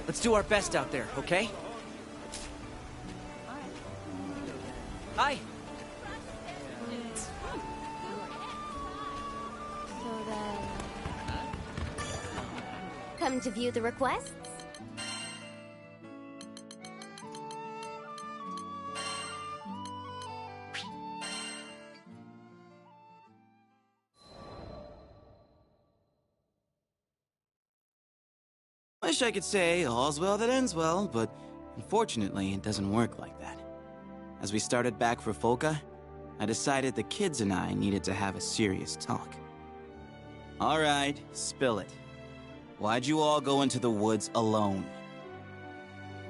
Let's do our best out there, okay? Hi. So then... Come to view the requests? Wish I could say all's well that ends well, but unfortunately it doesn't work like that. As we started back for Folka, I decided the kids and I needed to have a serious talk. Alright, spill it. Why'd you all go into the woods alone?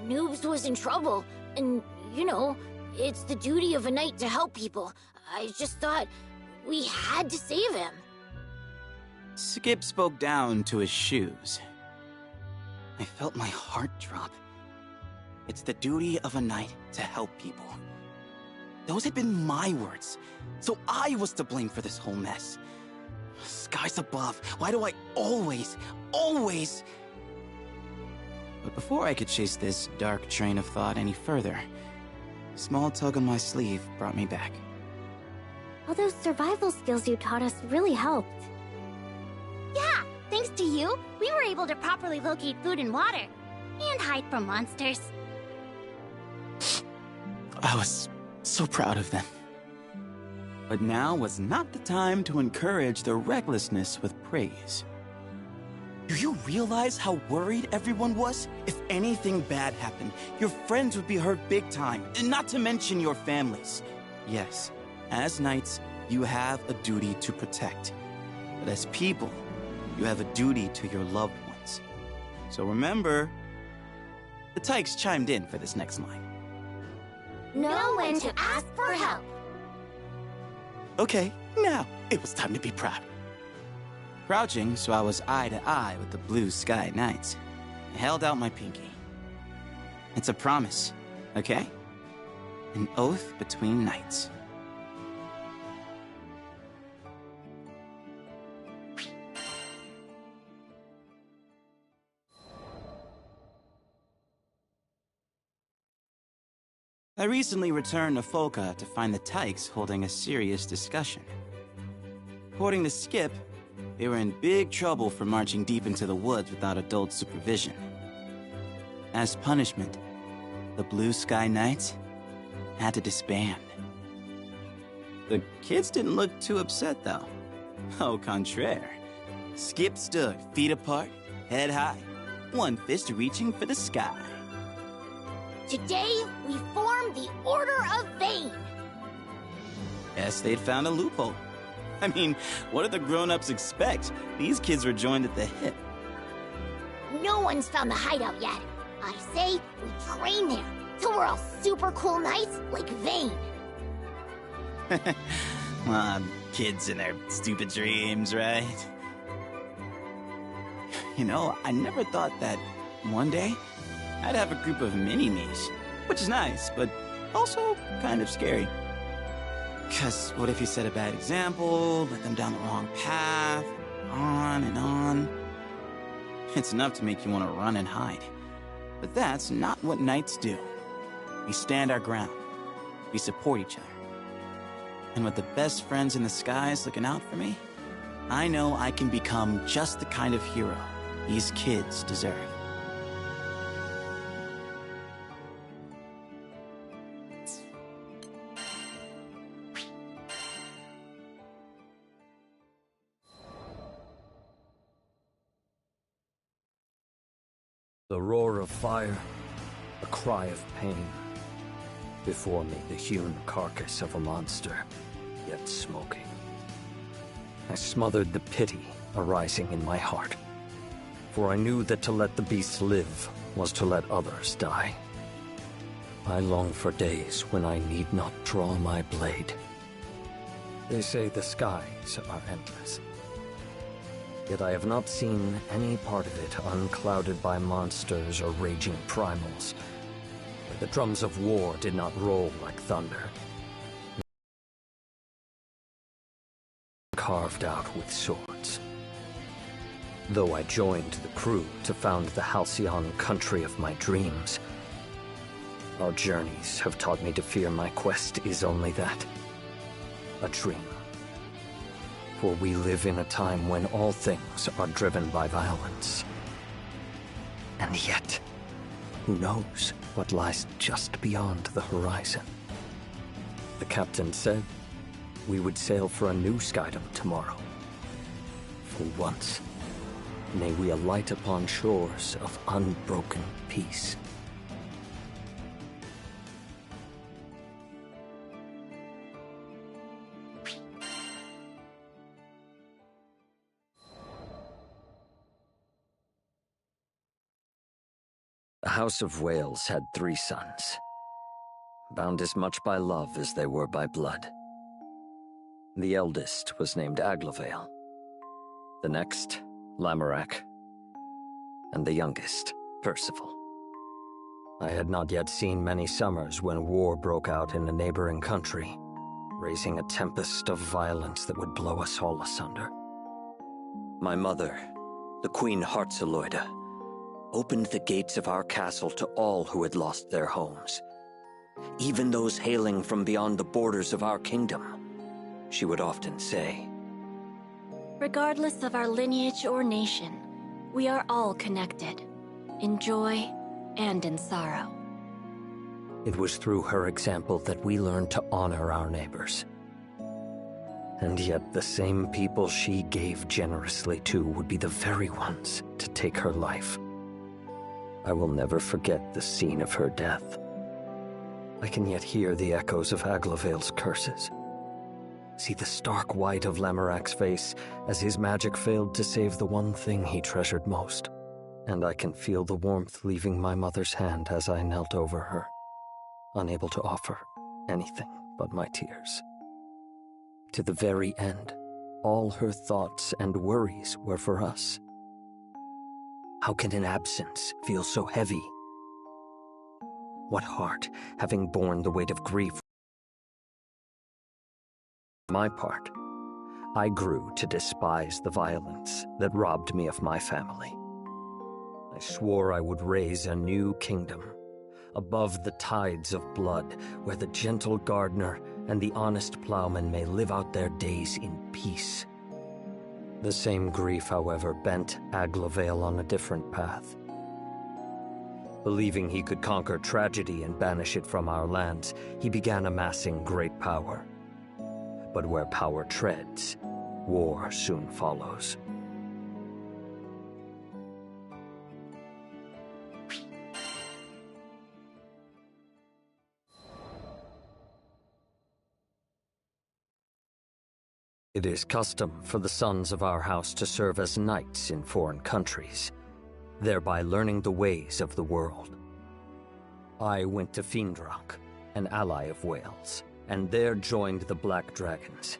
Noobs was in trouble, and, you know, it's the duty of a knight to help people. I just thought we had to save him. Skip spoke down to his shoes. I felt my heart drop. It's the duty of a knight to help people. Those had been my words, so I was to blame for this whole mess. Skies above, why do I always... But before I could chase this dark train of thought any further, a small tug on my sleeve brought me back. All those survival skills you taught us really helped. Yeah, thanks to you, we were able to properly locate food and water. And hide from monsters. I was so proud of them. But now was not the time to encourage their recklessness with praise. Do you realize how worried everyone was? If anything bad happened, your friends would be hurt big time, and not to mention your families. Yes, as knights, you have a duty to protect. But as people, you have a duty to your loved ones. So remember, the Tykes chimed in for this next line. Know when to ask for help. Okay, now it was time to be proud. Crouching so I was eye to eye with the Blue Sky Knights, I held out my pinky. It's a promise, okay? An oath between knights. I recently returned to Folka to find the Tykes holding a serious discussion. According to Skip, they were in big trouble for marching deep into the woods without adult supervision. As punishment, the Blue Sky Knights had to disband. The kids didn't look too upset, though. Au contraire. Skip stood feet apart, head high, one fist reaching for the sky. Today, we form the Order of Vane. Yes, they'd found a loophole. I mean, what did the grown-ups expect? These kids were joined at the hip. No one's found the hideout yet. I say we train there, till we're all super cool knights like Vane. Kids and their stupid dreams, right? You know, I never thought that one day I'd have a group of mini-me's, which is nice, but also kind of scary. Because what if you set a bad example, led them down the wrong path, on and on? It's enough to make you want to run and hide. But that's not what knights do. We stand our ground. We support each other. And with the best friends in the skies looking out for me, I know I can become just the kind of hero these kids deserve. The roar of fire, a cry of pain. Before me, the hewn carcass of a monster, yet smoking. I smothered the pity arising in my heart, for I knew that to let the beast live was to let others die. I long for days when I need not draw my blade. They say the skies are endless. Yet I have not seen any part of it unclouded by monsters or raging primals, where the drums of war did not roll like thunder, carved out with swords. Though I joined the crew to found the Halcyon country of my dreams, our journeys have taught me to fear my quest is only that, a dream. For we live in a time when all things are driven by violence. And yet, who knows what lies just beyond the horizon? The captain said we would sail for a new skydom tomorrow. For once, may we alight upon shores of unbroken peace. The House of Wales had 3 sons, bound as much by love as they were by blood. The eldest was named Aglavale, the next, Lamorak, and the youngest, Percival. I had not yet seen many summers when war broke out in a neighboring country, raising a tempest of violence that would blow us all asunder. My mother, the Queen Heartzeloida, opened the gates of our castle to all who had lost their homes, even those hailing from beyond the borders of our kingdom, she would often say. Regardless of our lineage or nation, we are all connected, in joy and in sorrow. It was through her example that we learned to honor our neighbors. And yet the same people she gave generously to would be the very ones to take her life. I will never forget the scene of her death. I can yet hear the echoes of Aglavale's curses. See the stark white of Lamorak's face as his magic failed to save the one thing he treasured most. And I can feel the warmth leaving my mother's hand as I knelt over her, unable to offer anything but my tears. To the very end, all her thoughts and worries were for us. How can an absence feel so heavy? What heart, having borne the weight of grief? For my part, I grew to despise the violence that robbed me of my family. I swore I would raise a new kingdom, above the tides of blood, where the gentle gardener and the honest plowman may live out their days in peace. The same grief, however, bent Aglavale on a different path. Believing he could conquer tragedy and banish it from our lands, he began amassing great power. But where power treads, war soon follows. It is custom for the sons of our house to serve as knights in foreign countries, thereby learning the ways of the world. I went to Fiendrock, an ally of Wales, and there joined the Black Dragons,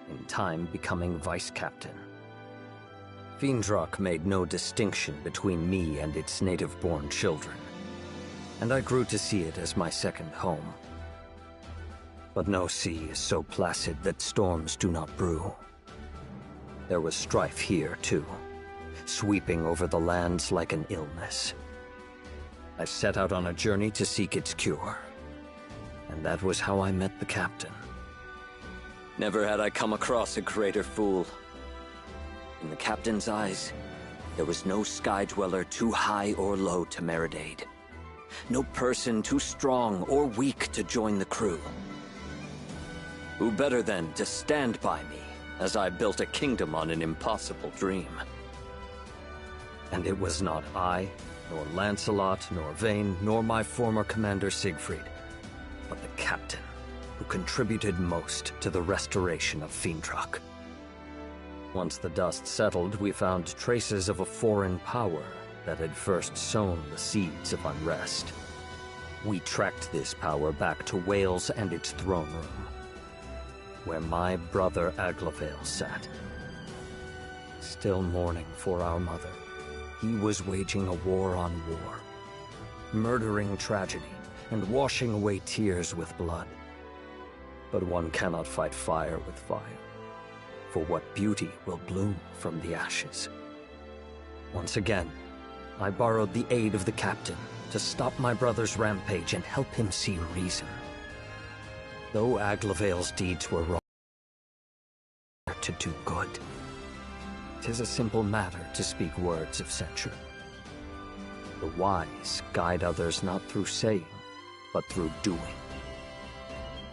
in time becoming vice-captain. Fiendrock made no distinction between me and its native-born children, and I grew to see it as my second home. But no sea is so placid that storms do not brew. There was strife here, too, sweeping over the lands like an illness. I set out on a journey to seek its cure, and that was how I met the captain. Never had I come across a greater fool. In the captain's eyes, there was no sky-dweller too high or low to merit aid. No person too strong or weak to join the crew. Who better then to stand by me as I built a kingdom on an impossible dream? And it was not I, nor Lancelot, nor Vane, nor my former commander Siegfried, but the captain who contributed most to the restoration of Fiendrock. Once the dust settled, we found traces of a foreign power that had first sown the seeds of unrest. We tracked this power back to Wales and its throne room, where my brother Aglavale sat. Still mourning for our mother, he was waging a war on war, murdering tragedy and washing away tears with blood. But one cannot fight fire with fire, for what beauty will bloom from the ashes? Once again, I borrowed the aid of the captain to stop my brother's rampage and help him see reason. Though Aglavale's deeds were wrong, to do good. 'Tis a simple matter to speak words of censure. The wise guide others not through saying, but through doing.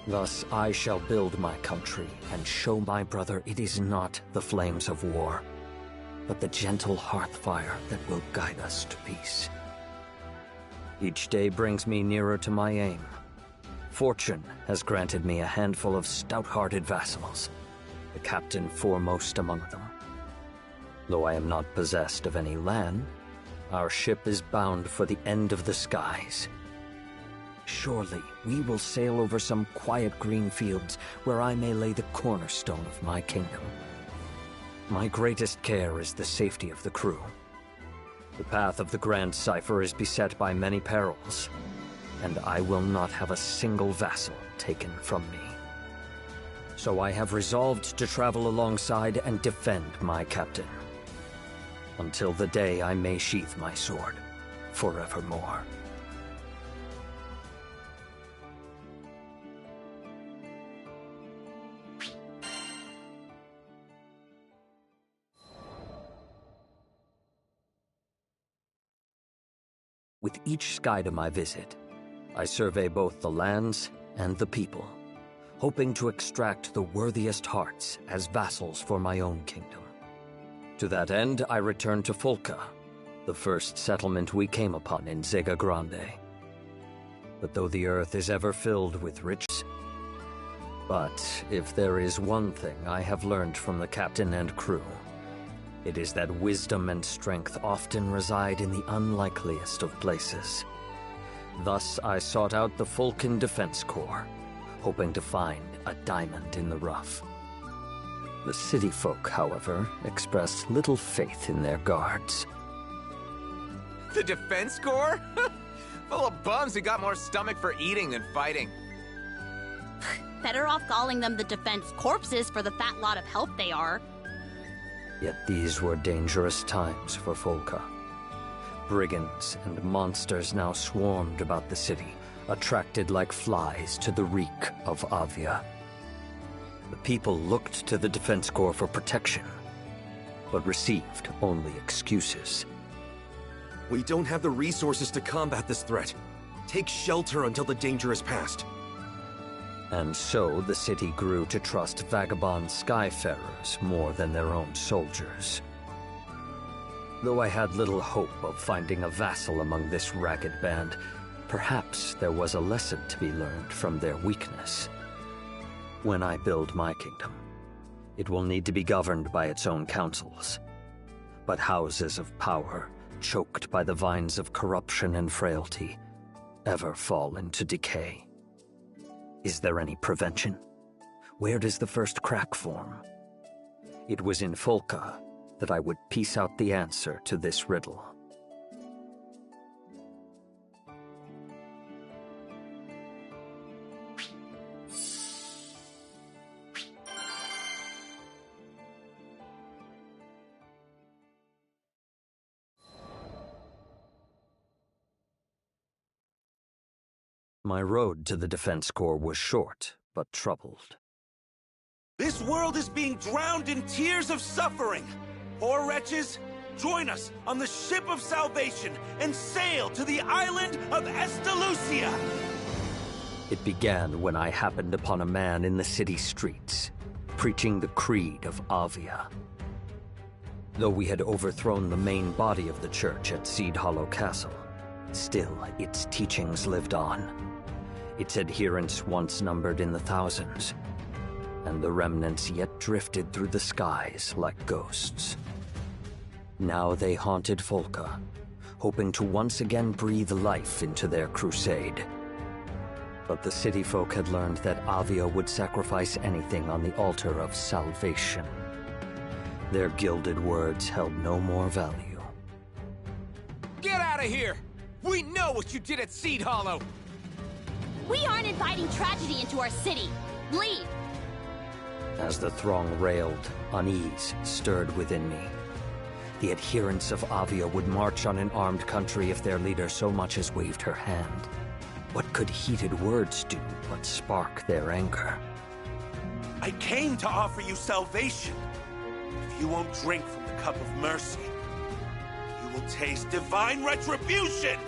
Thus I shall build my country and show my brother it is not the flames of war, but the gentle hearth fire that will guide us to peace. Each day brings me nearer to my aim. Fortune has granted me a handful of stout-hearted vassals, the captain foremost among them. Though I am not possessed of any land, our ship is bound for the end of the skies. Surely we will sail over some quiet green fields where I may lay the cornerstone of my kingdom. My greatest care is the safety of the crew. The path of the Grand Cipher is beset by many perils, and I will not have a single vassal taken from me. So I have resolved to travel alongside and defend my captain, until the day I may sheath my sword forevermore. With each skydom I visit, I survey both the lands and the people, hoping to extract the worthiest hearts as vassals for my own kingdom. To that end, I return to Folca, the first settlement we came upon in Zega Grande. But though the earth is ever filled with riches, but if there is one thing I have learned from the captain and crew, it is that wisdom and strength often reside in the unlikeliest of places. Thus, I sought out the Fulcan Defense Corps, hoping to find a diamond in the rough. The city folk, however, expressed little faith in their guards. The Defense Corps? Full of bums who got more stomach for eating than fighting. Better off calling them the Defense Corpses for the fat lot of help they are. Yet these were dangerous times for Folca. Brigands and monsters now swarmed about the city, attracted like flies to the reek of Avia. The people looked to the Defense Corps for protection, but received only excuses. We don't have the resources to combat this threat. Take shelter until the danger is past. And so the city grew to trust vagabond skyfarers more than their own soldiers. Though I had little hope of finding a vassal among this ragged band, perhaps there was a lesson to be learned from their weakness. When I build my kingdom, it will need to be governed by its own councils. But houses of power, choked by the vines of corruption and frailty, ever fall into decay. Is there any prevention? Where does the first crack form? It was in Folca that I would piece out the answer to this riddle. My road to the Defense Corps was short, but troubled. This world is being drowned in tears of suffering. Poor wretches, join us on the ship of salvation and sail to the island of Estalucia! It began when I happened upon a man in the city streets, preaching the creed of Avia. Though we had overthrown the main body of the church at Seed Hollow Castle, still its teachings lived on. Its adherents once numbered in the thousands, and the remnants yet drifted through the skies like ghosts. Now they haunted Folca, hoping to once again breathe life into their crusade. But the city folk had learned that Avia would sacrifice anything on the altar of salvation. Their gilded words held no more value. Get out of here! We know what you did at Seed Hollow! We aren't inviting tragedy into our city. Leave! As the throng railed, unease stirred within me. The adherents of Avia would march on an armed country if their leader so much as waved her hand. What could heated words do but spark their anger? I came to offer you salvation. If you won't drink from the cup of mercy, you will taste divine retribution!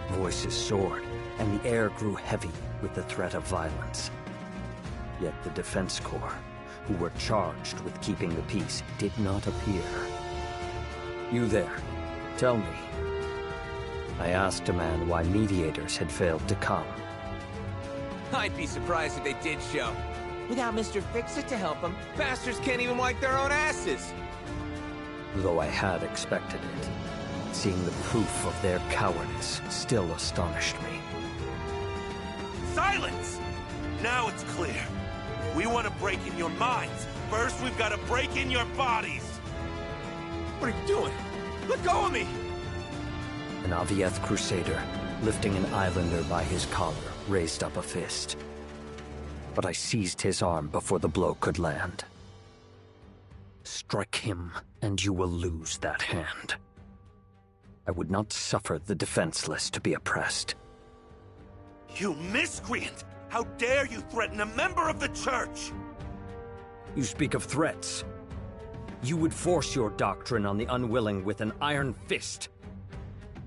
Voices soared, and the air grew heavy with the threat of violence. Yet the Defense Corps, who were charged with keeping the peace, did not appear. You there, tell me. I asked a man why mediators had failed to come. I'd be surprised if they did show. Without Mr. Fix-It to help them, bastards can't even wipe their own asses. Though I had expected it, seeing the proof of their cowardice still astonished me. Silence! Now it's clear. We want to break in your minds. First, we've got to break in your bodies. What are you doing? Let go of me! An Avieth Crusader, lifting an islander by his collar, raised up a fist. But I seized his arm before the blow could land. Strike him, and you will lose that hand. I would not suffer the defenseless to be oppressed. You miscreant! How dare you threaten a member of the church! You speak of threats. You would force your doctrine on the unwilling with an iron fist.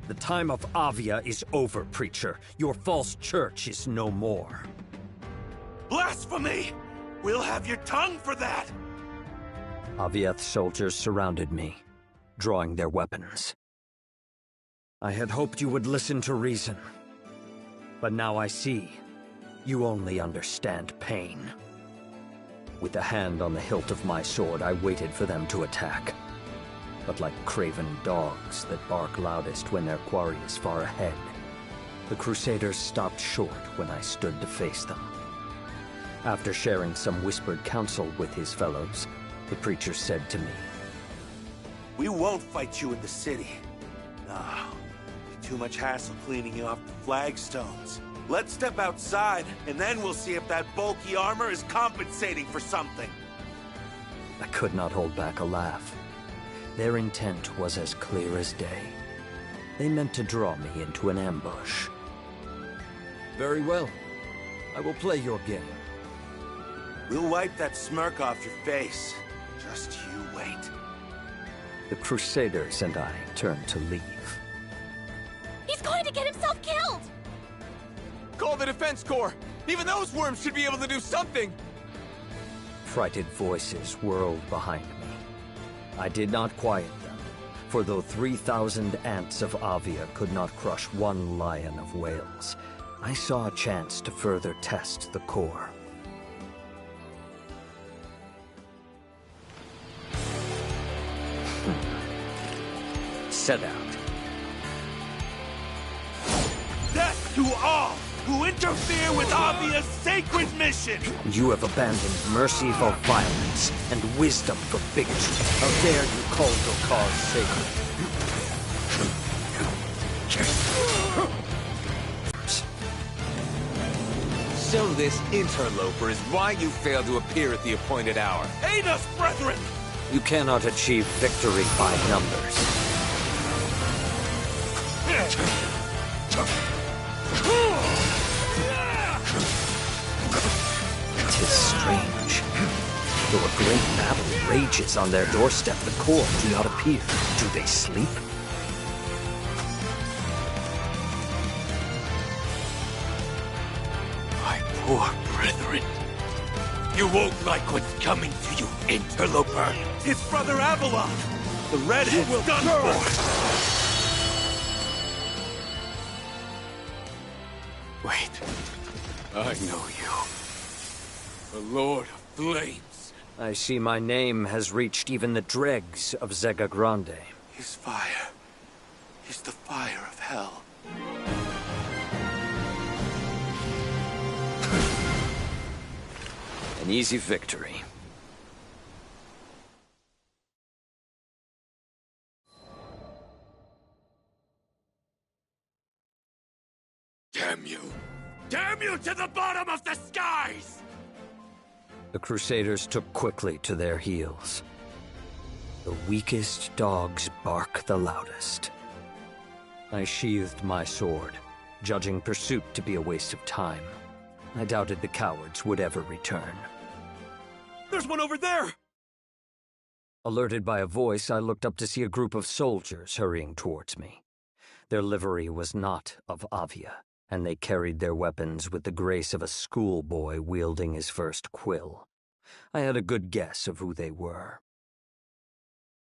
The time of Avia is over, preacher. Your false church is no more. Blasphemy! We'll have your tongue for that! Avieth soldiers surrounded me, drawing their weapons. I had hoped you would listen to reason. But now I see, you only understand pain. With a hand on the hilt of my sword, I waited for them to attack. But like craven dogs that bark loudest when their quarry is far ahead, the Crusaders stopped short when I stood to face them. After sharing some whispered counsel with his fellows, the preacher said to me, We won't fight you in the city. No, too much hassle cleaning you off the flagstones. Let's step outside, and then we'll see if that bulky armor is compensating for something. I could not hold back a laugh. Their intent was as clear as day. They meant to draw me into an ambush. Very well. I will play your game. We'll wipe that smirk off your face. Just you wait. The Crusaders and I turned to leave. He's going to get himself killed! Call the Defense Corps! Even those worms should be able to do something! Frightened voices whirled behind me. I did not quiet them, for though 3,000 ants of Avia could not crush one lion of Wales, I saw a chance to further test the core. Set out. Death to all who interfere with Avia's sacred mission! You have abandoned mercy for violence and wisdom for bigotry. How dare you call your cause sacred? So this interloper is why you failed to appear at the appointed hour. Aid us, brethren! You cannot achieve victory by numbers. Tis strange. Though a great battle rages on their doorstep, the Corps do not appear. Do they sleep? My poor brethren. You won't like what's coming to you, interloper. It's Brother Avalon. The redhead's done for. Wait. I know you. The Lord of Flames. I see my name has reached even the dregs of Zega Grande. His fire is the fire of hell. An easy victory. Damn you! Damn you to the bottom of the skies! The Crusaders took quickly to their heels. The weakest dogs bark the loudest. I sheathed my sword, judging pursuit to be a waste of time. I doubted the cowards would ever return. There's one over there! Alerted by a voice, I looked up to see a group of soldiers hurrying towards me. Their livery was not of Avia, and they carried their weapons with the grace of a schoolboy wielding his first quill. I had a good guess of who they were.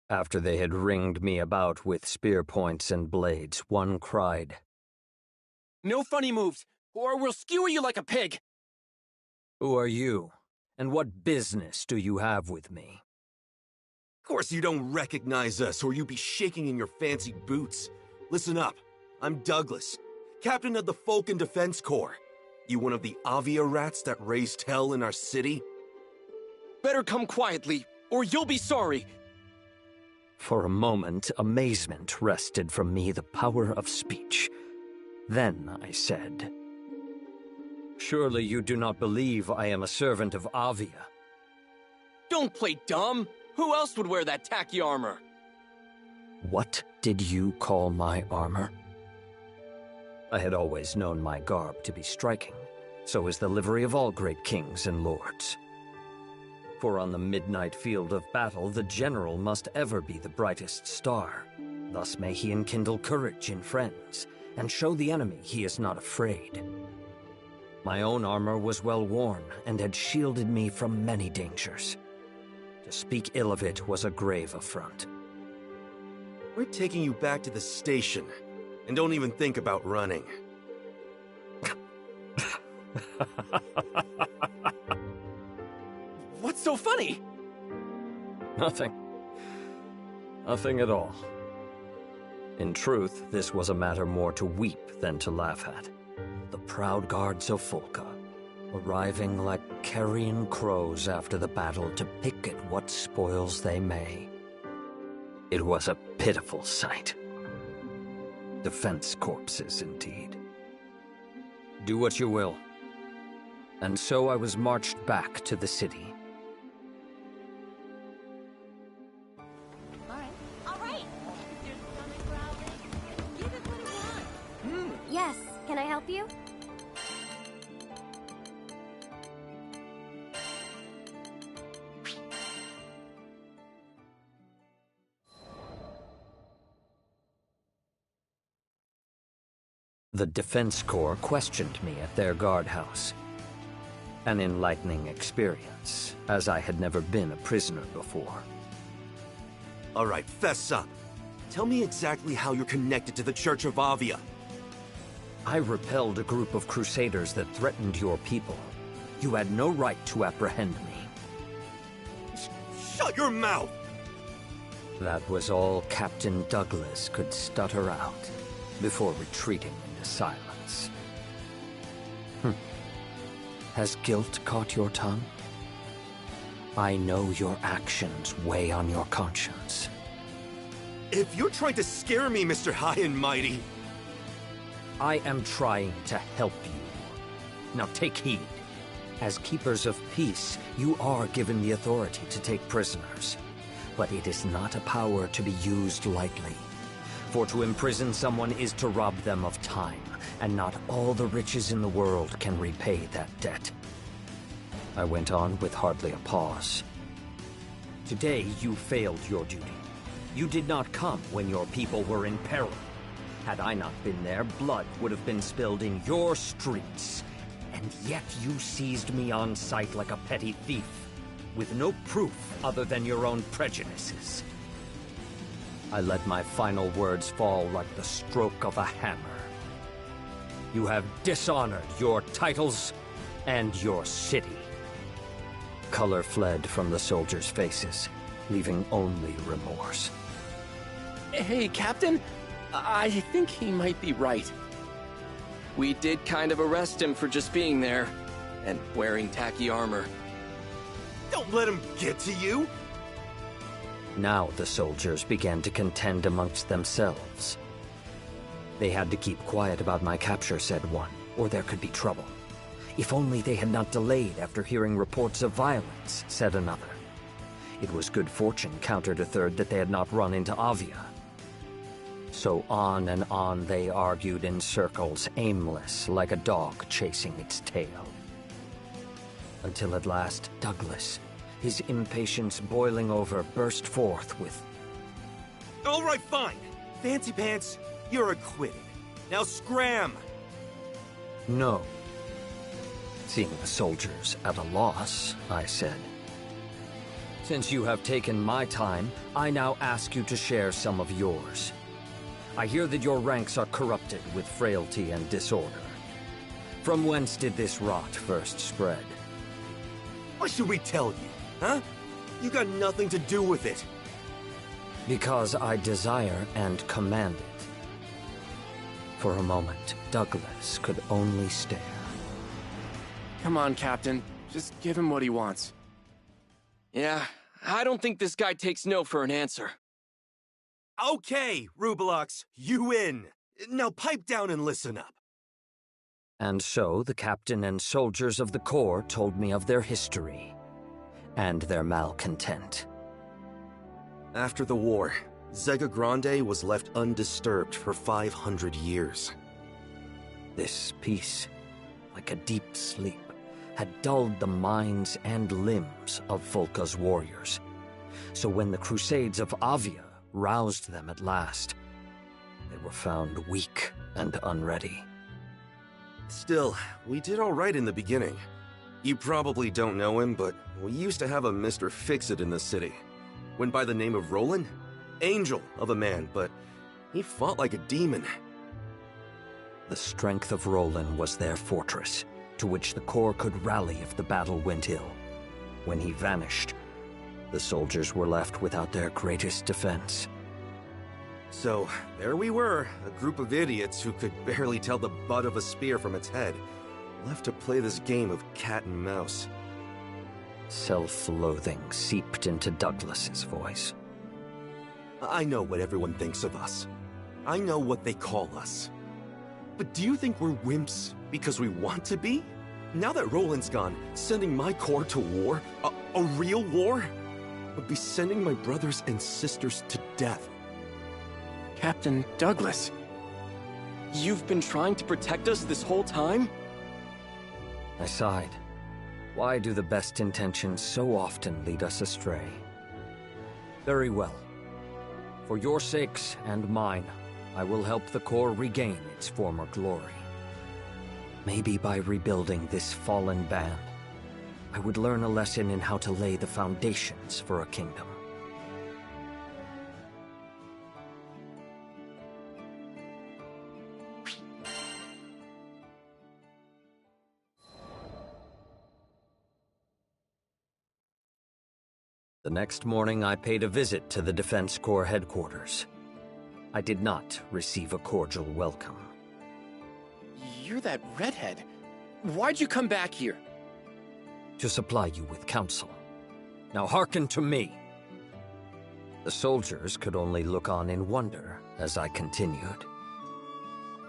After they had ringed me about with spear points and blades, one cried, No funny moves, or we'll skewer you like a pig! "Who are you, and what business do you have with me?" Of course you don't recognize us, or you'd be shaking in your fancy boots. Listen up. I'm Douglas, captain of the Falcon Defense Corps. You one of the Avia rats that raised hell in our city? Better come quietly, or you'll be sorry! For a moment, amazement wrested from me the power of speech. Then I said, "Surely you do not believe I am a servant of Avia?" Don't play dumb! Who else would wear that tacky armor? What did you call my armor? I had always known my garb to be striking. So is the livery of all great kings and lords. For on the midnight field of battle, the general must ever be the brightest star. Thus may he enkindle courage in friends, and show the enemy he is not afraid. My own armor was well worn, and had shielded me from many dangers. To speak ill of it was a grave affront. We're taking you back to the station, and don't even think about running. What's so funny? Nothing. Nothing at all. In truth, this was a matter more to weep than to laugh at. The proud guards of Folka, arriving like carrion crows after the battle to pick at what spoils they may. It was a pitiful sight. Defense corpses, indeed. Do what you will. And so I was marched back to the city. Yes, can I help you? The Defense Corps questioned me at their guardhouse. An enlightening experience, as I had never been a prisoner before. All right, fess up. Tell me exactly how you're connected to the Church of Avia. I repelled a group of crusaders that threatened your people. You had no right to apprehend me. Shut your mouth! That was all Captain Douglas could stutter out, before retreating into silence. Has guilt caught your tongue? I know your actions weigh on your conscience. If you're trying to scare me, Mr. High and Mighty... I am trying to help you. Now take heed. As keepers of peace, you are given the authority to take prisoners. But it is not a power to be used lightly. For to imprison someone is to rob them of time, and not all the riches in the world can repay that debt. I went on with hardly a pause. Today you failed your duty. You did not come when your people were in peril. Had I not been there, blood would have been spilled in your streets. And yet you seized me on sight like a petty thief, with no proof other than your own prejudices. I let my final words fall like the stroke of a hammer. You have dishonored your titles and your city. Color fled from the soldiers' faces, leaving only remorse. Hey, Captain. I think he might be right. We did kind of arrest him for just being there, and wearing tacky armor. Don't let him get to you! Now the soldiers began to contend amongst themselves. They had to keep quiet about my capture, said one, or there could be trouble. If only they had not delayed after hearing reports of violence, said another. It was good fortune, countered a third, that they had not run into Avia. So on and on they argued in circles, aimless, like a dog chasing its tail. Until at last, Douglas, his impatience boiling over, burst forth with... All right, fine. Fancy Pants, you're acquitted. Now scram! No. Seeing the soldiers at a loss, I said, "Since you have taken my time, I now ask you to share some of yours. I hear that your ranks are corrupted with frailty and disorder. From whence did this rot first spread?" Why should we tell you, huh? You got nothing to do with it. Because I desire and command it. For a moment, Douglas could only stare. Come on, Captain. Just give him what he wants. Yeah, I don't think this guy takes no for an answer. Okay, Rubelox, you win. Now pipe down and listen up. And so the captain and soldiers of the Corps told me of their history and their malcontent. After the war, Zega Grande was left undisturbed for 500 years. This peace, like a deep sleep, had dulled the minds and limbs of Volca's warriors. So when the Crusades of Avia roused them at last, they were found weak and unready. Still, we did all right in the beginning. You probably don't know him, but we used to have a Mr. Fix-It in the city. Went by the name of Roland? Angel of a man, but he fought like a demon. The strength of Roland was their fortress, to which the Corps could rally if the battle went ill. When he vanished, the soldiers were left without their greatest defense. So, there we were, a group of idiots who could barely tell the butt of a spear from its head, left to play this game of cat and mouse. Self-loathing seeped into Douglas's voice. I know what everyone thinks of us. I know what they call us. But do you think we're wimps because we want to be? Now that Roland's gone, sending my Corps to war, a real war, would be sending my brothers and sisters to death. Captain Douglas, you've been trying to protect us this whole time? I sighed. Why do the best intentions so often lead us astray? Very well. For your sakes and mine, I will help the Corps regain its former glory. Maybe by rebuilding this fallen band, I would learn a lesson in how to lay the foundations for a kingdom. The next morning, I paid a visit to the Defense Corps headquarters. I did not receive a cordial welcome. You're that redhead. Why'd you come back here? To supply you with counsel. Now hearken to me. The soldiers could only look on in wonder as I continued.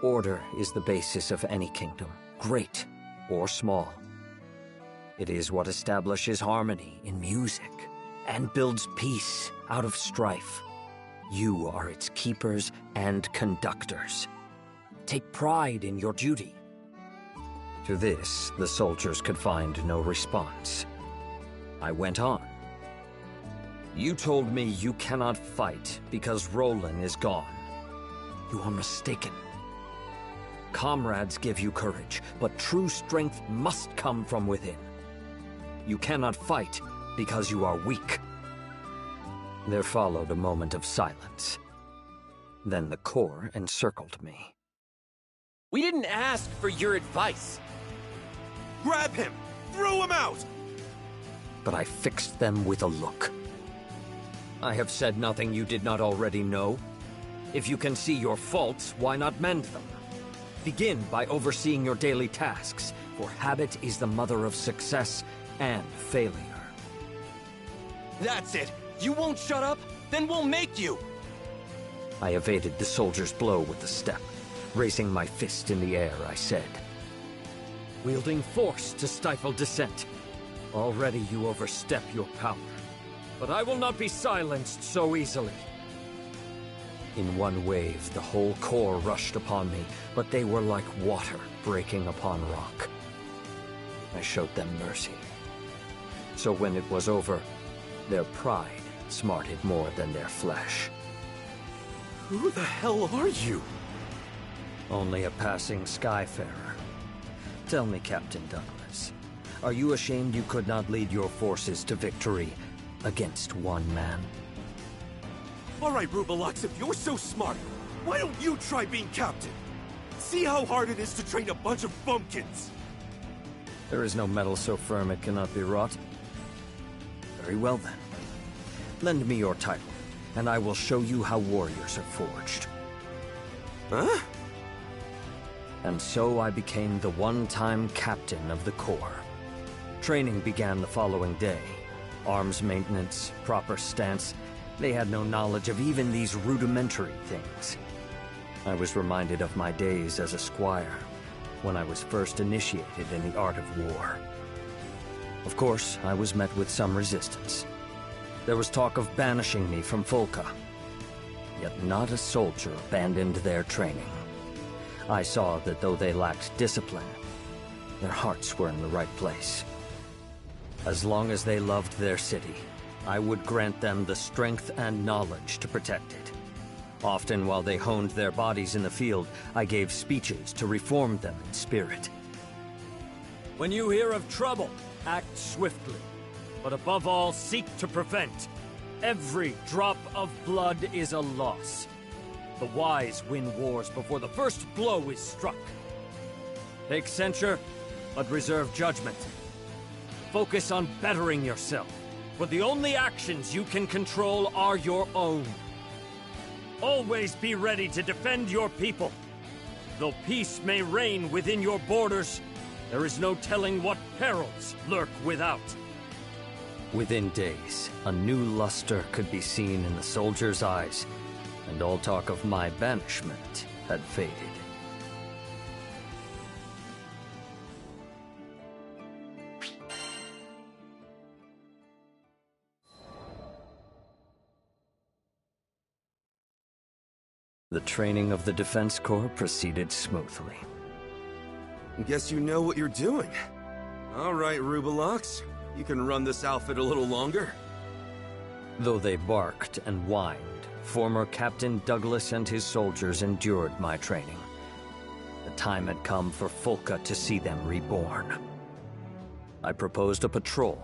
Order is the basis of any kingdom, great or small. It is what establishes harmony in music and builds peace out of strife. You are its keepers and conductors. Take pride in your duty. To this, the soldiers could find no response. I went on. You told me you cannot fight because Roland is gone. You are mistaken. Comrades give you courage, but true strength must come from within. You cannot fight because you are weak. There followed a moment of silence. Then the Corps encircled me. We didn't ask for your advice. Grab him! Throw him out! But I fixed them with a look. I have said nothing you did not already know. If you can see your faults, why not mend them? Begin by overseeing your daily tasks, for habit is the mother of success and failure. That's it! You won't shut up? Then we'll make you! I evaded the soldier's blow with a step. Raising my fist in the air, I said, wielding force to stifle dissent. Already you overstep your power. but I will not be silenced so easily. In one wave, the whole Corps rushed upon me, but they were like water breaking upon rock. I showed them mercy. So when it was over, their pride smarted more than their flesh. Who the hell are you? Only a passing skyfarer. Tell me, Captain Douglas, are you ashamed you could not lead your forces to victory against one man? All right, Rubelux, if you're so smart, why don't you try being captain? See how hard it is to train a bunch of bumpkins. There is no metal so firm it cannot be wrought. Very well then. Lend me your title, and I will show you how warriors are forged. Huh? And so I became the one-time captain of the Corps. Training began the following day. Arms maintenance, proper stance. They had no knowledge of even these rudimentary things. I was reminded of my days as a squire, when I was first initiated in the art of war. Of course, I was met with some resistance. There was talk of banishing me from Folka. Yet not a soldier abandoned their training. I saw that though they lacked discipline, their hearts were in the right place. As long as they loved their city, I would grant them the strength and knowledge to protect it. Often while they honed their bodies in the field, I gave speeches to reform them in spirit. When you hear of trouble, act swiftly. But above all, seek to prevent. Every drop of blood is a loss. The wise win wars before the first blow is struck. Take censure, but reserve judgment. Focus on bettering yourself, for the only actions you can control are your own. Always be ready to defend your people. Though peace may reign within your borders, there is no telling what perils lurk without. Within days, a new luster could be seen in the soldiers' eyes, and all talk of my banishment had faded. The training of the Defense Corps proceeded smoothly. Guess you know what you're doing. All right, Rubelux. You can run this outfit a little longer. Though they barked and whined, former Captain Douglas and his soldiers endured my training. The time had come for Folka to see them reborn. I proposed a patrol,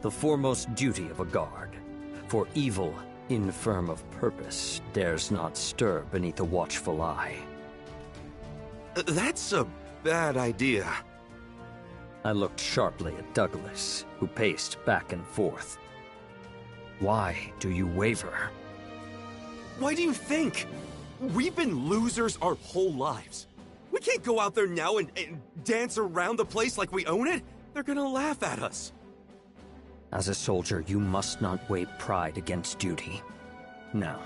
the foremost duty of a guard, for evil, infirm of purpose, dares not stir beneath a watchful eye. That's a bad idea. I looked sharply at Douglas, who paced back and forth. Why do you waver? Why do you think? We've been losers our whole lives. We can't go out there now and dance around the place like we own it. They're gonna laugh at us. As a soldier, you must not weigh pride against duty. Now,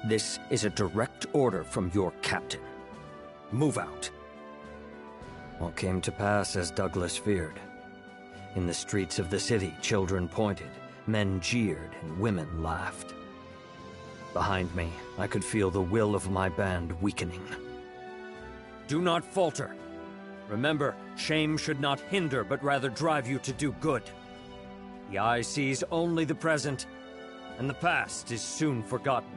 this is a direct order from your captain. Move out. All came to pass as Douglas feared. In the streets of the city, children pointed, men jeered, and women laughed. Behind me, I could feel the will of my band weakening. Do not falter. Remember, shame should not hinder, but rather drive you to do good. The eye sees only the present, and the past is soon forgotten.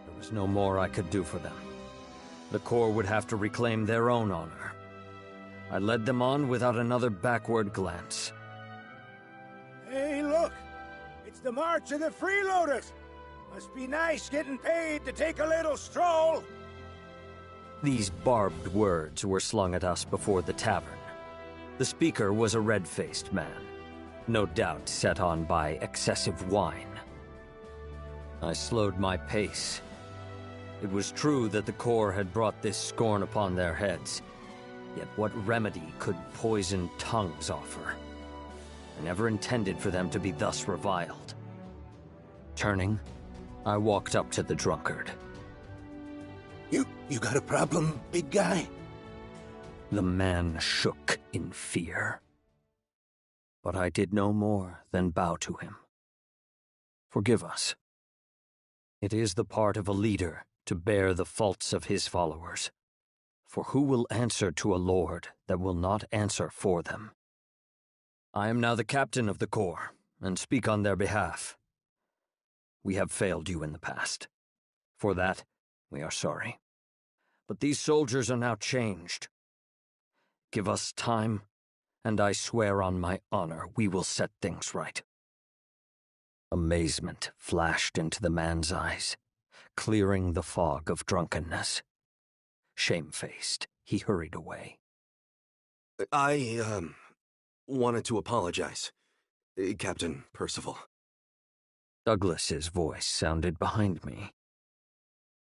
There was no more I could do for them. The Corps would have to reclaim their own honor. I led them on without another backward glance. Hey, look! It's the March of the Freeloaders! Must be nice getting paid to take a little stroll! These barbed words were slung at us before the tavern. The speaker was a red-faced man, no doubt set on by excessive wine. I slowed my pace. It was true that the Corps had brought this scorn upon their heads, yet what remedy could poisoned tongues offer? I never intended for them to be thus reviled. Turning, I walked up to the drunkard. You got a problem, big guy? The man shook in fear. But I did no more than bow to him. Forgive us. It is the part of a leader to bear the faults of his followers. For who will answer to a lord that will not answer for them? I am now the captain of the Corps, and speak on their behalf. We have failed you in the past. For that, we are sorry. But these soldiers are now changed. Give us time, and I swear on my honor we will set things right. Amazement flashed into the man's eyes, clearing the fog of drunkenness. Shamefaced, he hurried away. I wanted to apologize, Captain Percival. Douglas's voice sounded behind me.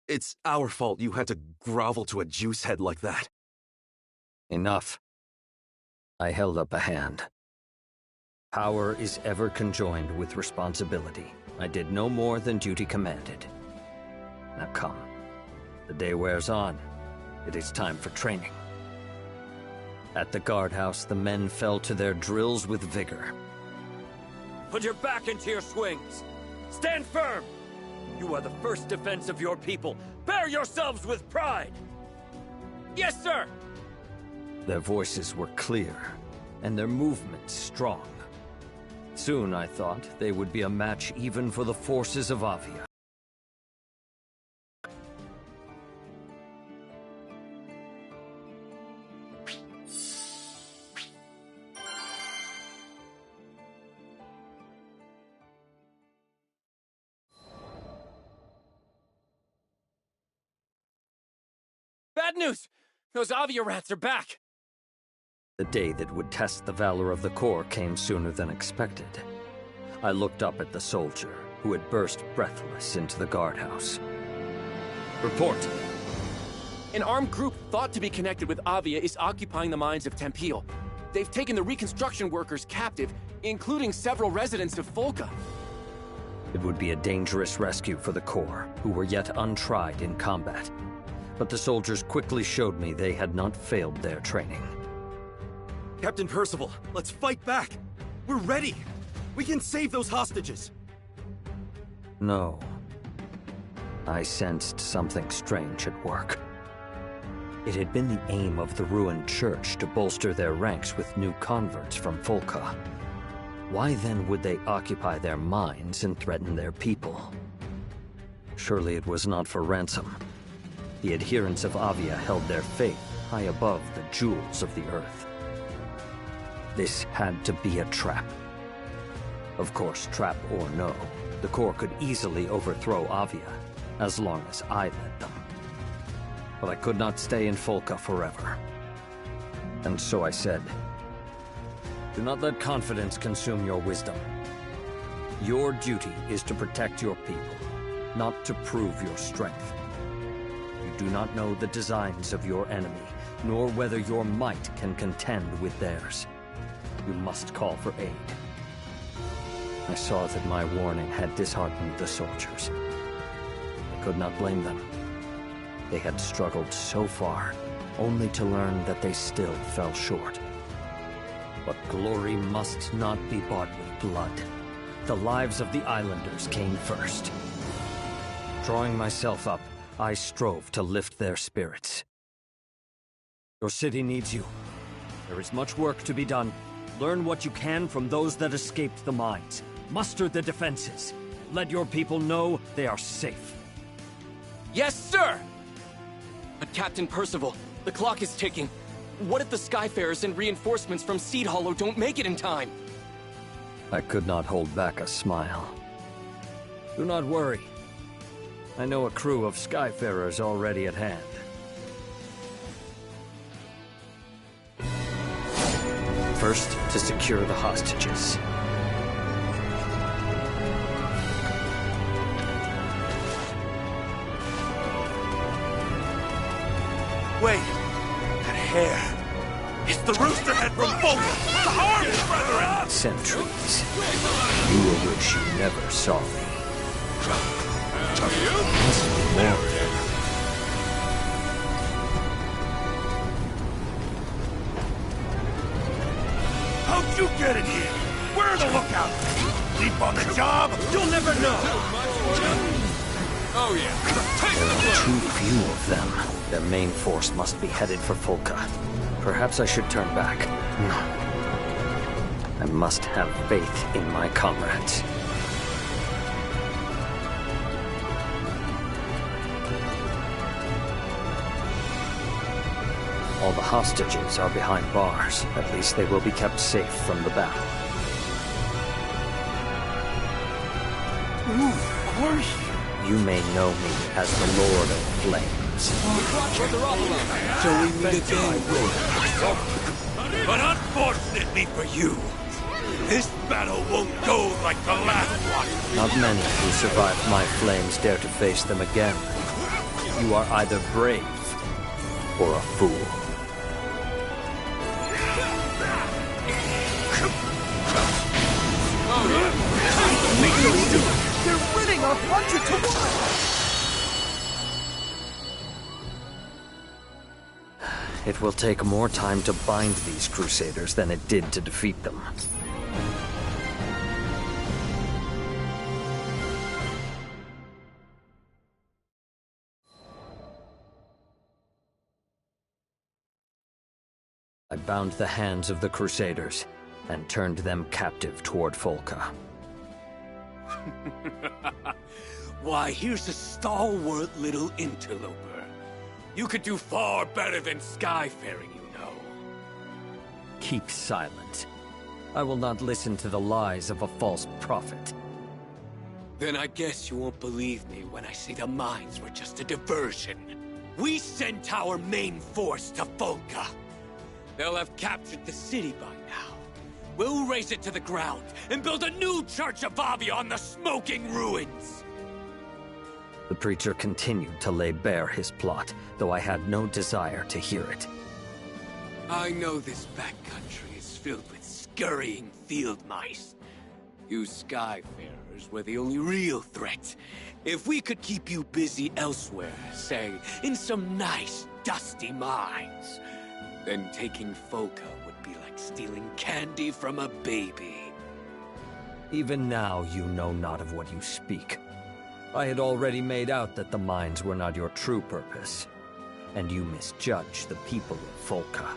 It's our fault you had to grovel to a juicehead like that. Enough. I held up a hand. Power is ever conjoined with responsibility. I did no more than duty commanded. Now come. The day wears on. It is time for training. At the guardhouse, the men fell to their drills with vigor. Put your back into your swings! Stand firm! You are the first defense of your people. Bear yourselves with pride! Yes, sir! Their voices were clear, and their movements strong. Soon, I thought, they would be a match even for the forces of Avia. Bad news! Those Avia rats are back! The day that would test the valor of the Corps came sooner than expected. I looked up at the soldier, who had burst breathless into the guardhouse. Report! An armed group thought to be connected with Avia is occupying the mines of Tempeel. They've taken the reconstruction workers captive, including several residents of Folka. It would be a dangerous rescue for the Corps, who were yet untried in combat. But the soldiers quickly showed me they had not failed their training. Captain Percival, let's fight back! We're ready! We can save those hostages! No. I sensed something strange at work. It had been the aim of the ruined church to bolster their ranks with new converts from Folka. Why then would they occupy their mines and threaten their people? Surely it was not for ransom. The adherents of Avia held their faith high above the jewels of the earth. This had to be a trap. Of course, trap or no, the Corps could easily overthrow Avia, as long as I led them. But I could not stay in Folka forever. And so I said, do not let confidence consume your wisdom. Your duty is to protect your people, not to prove your strength. You do not know the designs of your enemy, nor whether your might can contend with theirs. You must call for aid. I saw that my warning had disheartened the soldiers. I could not blame them. They had struggled so far, only to learn that they still fell short. But glory must not be bought with blood. The lives of the islanders came first. Drawing myself up, I strove to lift their spirits. Your city needs you. There is much work to be done. Learn what you can from those that escaped the mines. Muster the defenses. Let your people know they are safe. Yes, sir! But Captain Percival, the clock is ticking. What if the Skyfarers and reinforcements from Seed Hollow don't make it in time? I could not hold back a smile. Do not worry. I know a crew of Skyfarers already at hand. First, to secure the hostages. Wait! That hair! It's the rooster head from Folka! The Harvest Brethren! Sentries. You will wish you never saw me. How'd you get in here? Where are the lookouts? sleep on the job? You'll never know! Oh yeah. There are too few of them. Their main force must be headed for Folka. Perhaps I should turn back. No. I must have faith in my comrades. All the hostages are behind bars. At least they will be kept safe from the battle. Who are you? You may know me as the Lord of Flames. So we meet again, but unfortunately for you, this battle won't go like the last one. Not many who survived my flames dare to face them again. You are either brave or a fool. They're winning 100 to 1! It will take more time to bind these Crusaders than it did to defeat them. I bound the hands of the Crusaders and turned them captive toward Folka. Why, here's a stalwart little interloper. You could do far better than skyfaring, you know. Keep silent. I will not listen to the lies of a false prophet. Then I guess you won't believe me when I say the mines were just a diversion. We sent our main force to Folka. They'll have captured the city by now. We'll raze it to the ground and build a new Church of Avia on the smoking ruins! The preacher continued to lay bare his plot, though I had no desire to hear it. I know this backcountry is filled with scurrying field mice. You Skyfarers were the only real threat. If we could keep you busy elsewhere, say, in some nice, dusty mines, then taking Folka would be like stealing candy from a baby. Even now you know not of what you speak. I had already made out that the mines were not your true purpose, and you misjudge the people of Folka.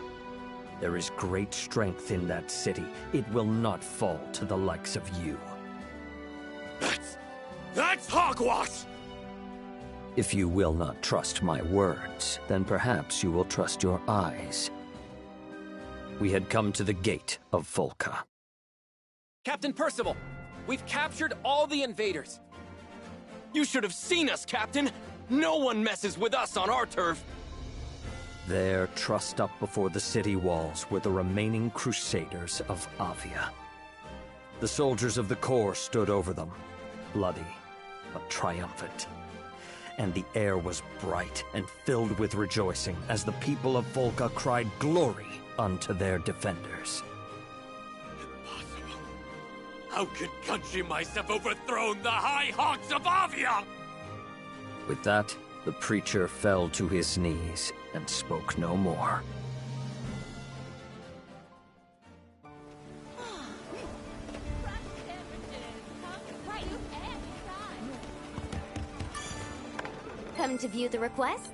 There is great strength in that city. It will not fall to the likes of you. That's hogwash! If you will not trust my words, then perhaps you will trust your eyes. We had come to the gate of Folka. Captain Percival, we've captured all the invaders. You should have seen us, Captain! No one messes with us on our turf! There, trussed up before the city walls, were the remaining Crusaders of Avia. The soldiers of the Corps stood over them, bloody but triumphant. And the air was bright and filled with rejoicing as the people of Folka cried glory unto their defenders. Impossible. How could country mice have overthrown the high hawks of Avia? With that, the preacher fell to his knees and spoke no more. Come to view the requests?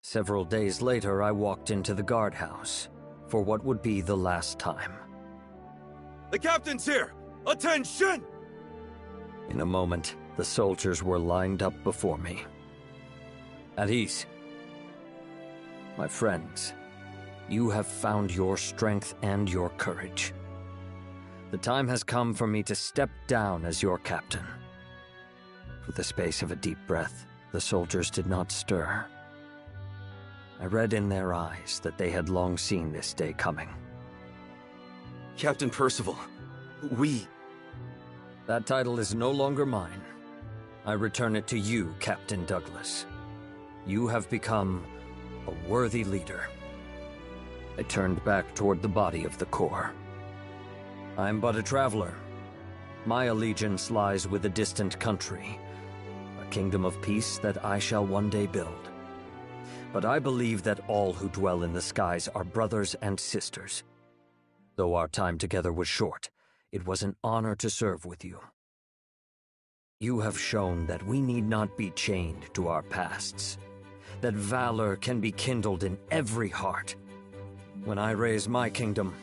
Several days later, I walked into the guardhouse for what would be the last time. The captain's here! Attention! In a moment, the soldiers were lined up before me. At ease. My friends, you have found your strength and your courage. The time has come for me to step down as your captain. With the space of a deep breath, the soldiers did not stir. I read in their eyes that they had long seen this day coming. Captain Percival, That title is no longer mine. I return it to you, Captain Douglas. You have become a worthy leader. I turned back toward the body of the Corps. I'm but a traveler, My allegiance lies with a distant country, a kingdom of peace that I shall one day build. But I believe that all who dwell in the skies are brothers and sisters. Though our time together was short, it was an honor to serve with you. You have shown that we need not be chained to our pasts, that valor can be kindled in every heart. When I raise my kingdom,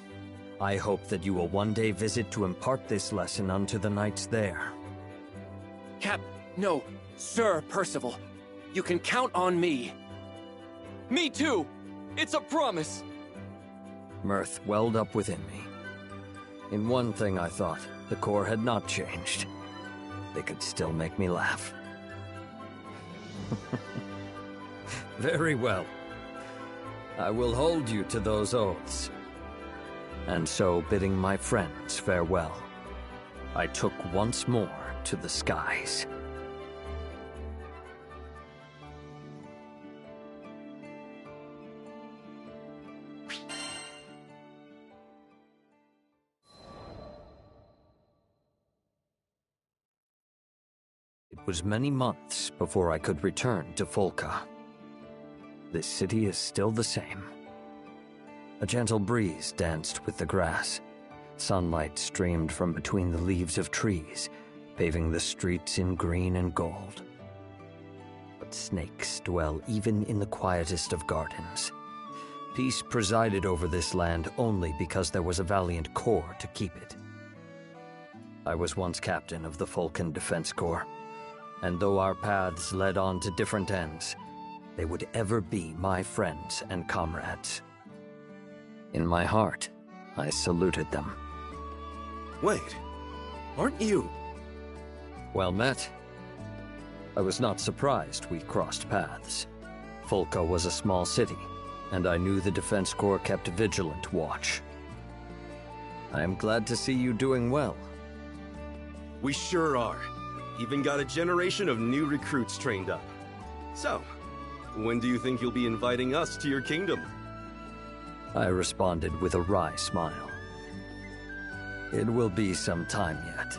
I hope that you will one day visit to impart this lesson unto the knights there. No, Sir Percival. You can count on me. Me too! It's a promise! Mirth welled up within me. In one thing I thought, the Corps had not changed. They could still make me laugh. Very well. I will hold you to those oaths. And so, bidding my friends farewell, I took once more to the skies. It was many months before I could return to Folka. This city is still the same. A gentle breeze danced with the grass. Sunlight streamed from between the leaves of trees, paving the streets in green and gold. But snakes dwell even in the quietest of gardens. Peace presided over this land only because there was a valiant Corps to keep it. I was once captain of the Falcon Defense Corps, and though our paths led on to different ends, they would ever be my friends and comrades. In my heart, I saluted them. Wait, aren't you? Well met. I was not surprised we crossed paths. Folka was a small city, and I knew the Defense Corps kept vigilant watch. I am glad to see you doing well. We sure are. Even got a generation of new recruits trained up. So, when do you think you'll be inviting us to your kingdom? I responded with a wry smile. It will be some time yet,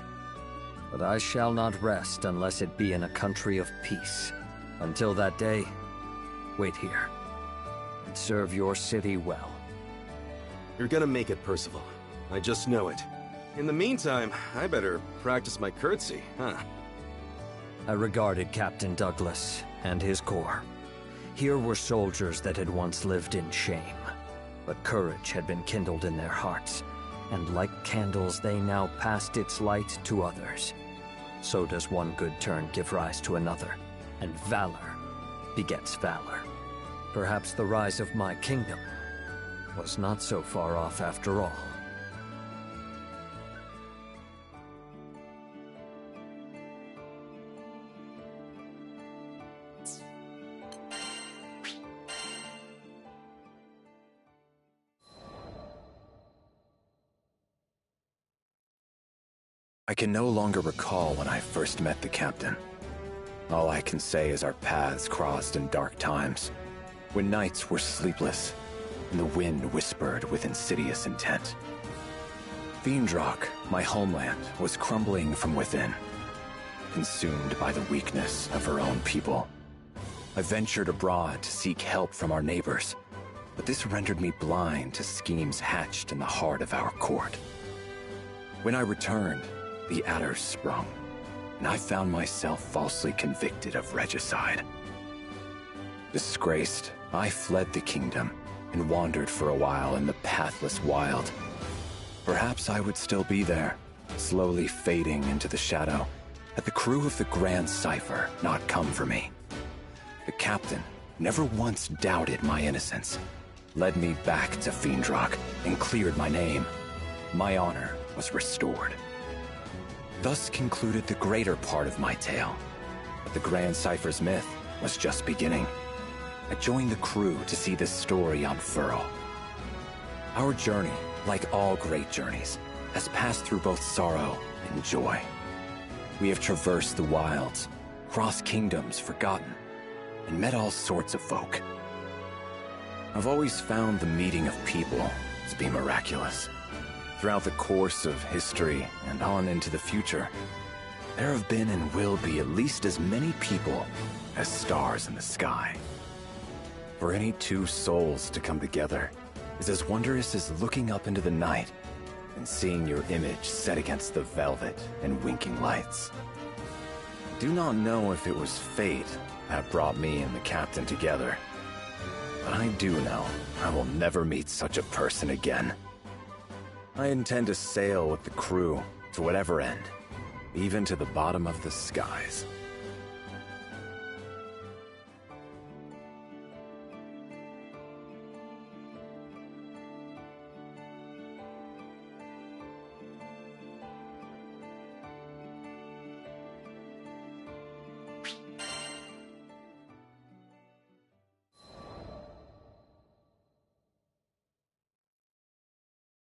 but I shall not rest unless it be in a country of peace. Until that day, wait here, and serve your city well. You're gonna make it, Percival. I just know it. In the meantime, I better practice my curtsy, huh? I regarded Captain Douglas and his corps. Here were soldiers that had once lived in shame, but courage had been kindled in their hearts, and like candles they now passed its light to others. So does one good turn give rise to another, and valor begets valor. Perhaps the rise of my kingdom was not so far off after all. I can no longer recall when I first met the captain. All I can say is our paths crossed in dark times, when nights were sleepless, and the wind whispered with insidious intent. Fiendrock, my homeland, was crumbling from within, consumed by the weakness of her own people. I ventured abroad to seek help from our neighbors, but this rendered me blind to schemes hatched in the heart of our court. When I returned, the adders sprung, and I found myself falsely convicted of regicide. Disgraced, I fled the kingdom and wandered for a while in the pathless wild. Perhaps I would still be there, slowly fading into the shadow, had the crew of the Grand Cipher not come for me. The captain never once doubted my innocence, led me back to Fiendrock, and cleared my name. My honor was restored. Thus concluded the greater part of my tale, but the Grand Cipher's myth was just beginning. I joined the crew to see this story unfurl. Our journey, like all great journeys, has passed through both sorrow and joy. We have traversed the wilds, crossed kingdoms forgotten, and met all sorts of folk. I've always found the meeting of people to be miraculous. Throughout the course of history and on into the future, there have been and will be at least as many people as stars in the sky. For any two souls to come together is as wondrous as looking up into the night and seeing your image set against the velvet and winking lights. I do not know if it was fate that brought me and the captain together, but I do know I will never meet such a person again. I intend to sail with the crew to whatever end, even to the bottom of the skies.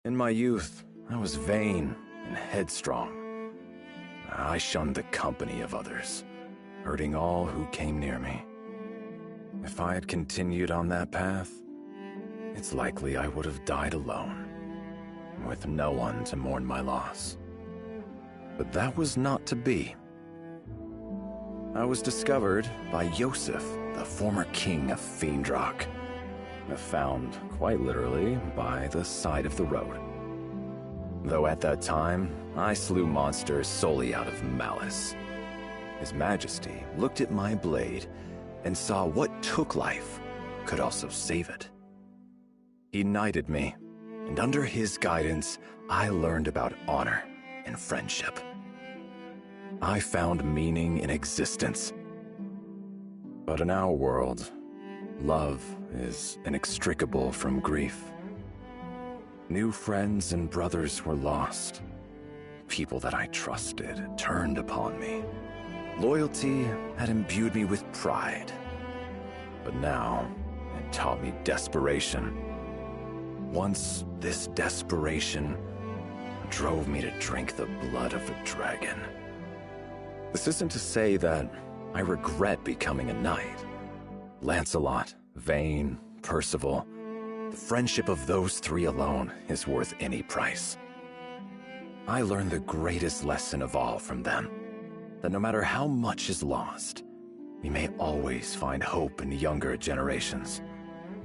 In my youth, I was vain and headstrong. I shunned the company of others, hurting all who came near me. If I had continued on that path, it's likely I would have died alone, with no one to mourn my loss. But that was not to be. I was discovered by Yosef, the former king of Fiendrock, found, quite literally, by the side of the road. Though at that time, I slew monsters solely out of malice. His Majesty looked at my blade and saw what took life could also save it. He knighted me, and under his guidance, I learned about honor and friendship. I found meaning in existence. But in our world, love is inextricable from grief. New friends and brothers were lost. People that I trusted turned upon me. Loyalty had imbued me with pride. But now, it taught me desperation. Once, this desperation drove me to drink the blood of a dragon. This isn't to say that I regret becoming a knight. Lancelot, Vayne, Percival, the friendship of those three alone is worth any price. I learned the greatest lesson of all from them, that no matter how much is lost, we may always find hope in younger generations.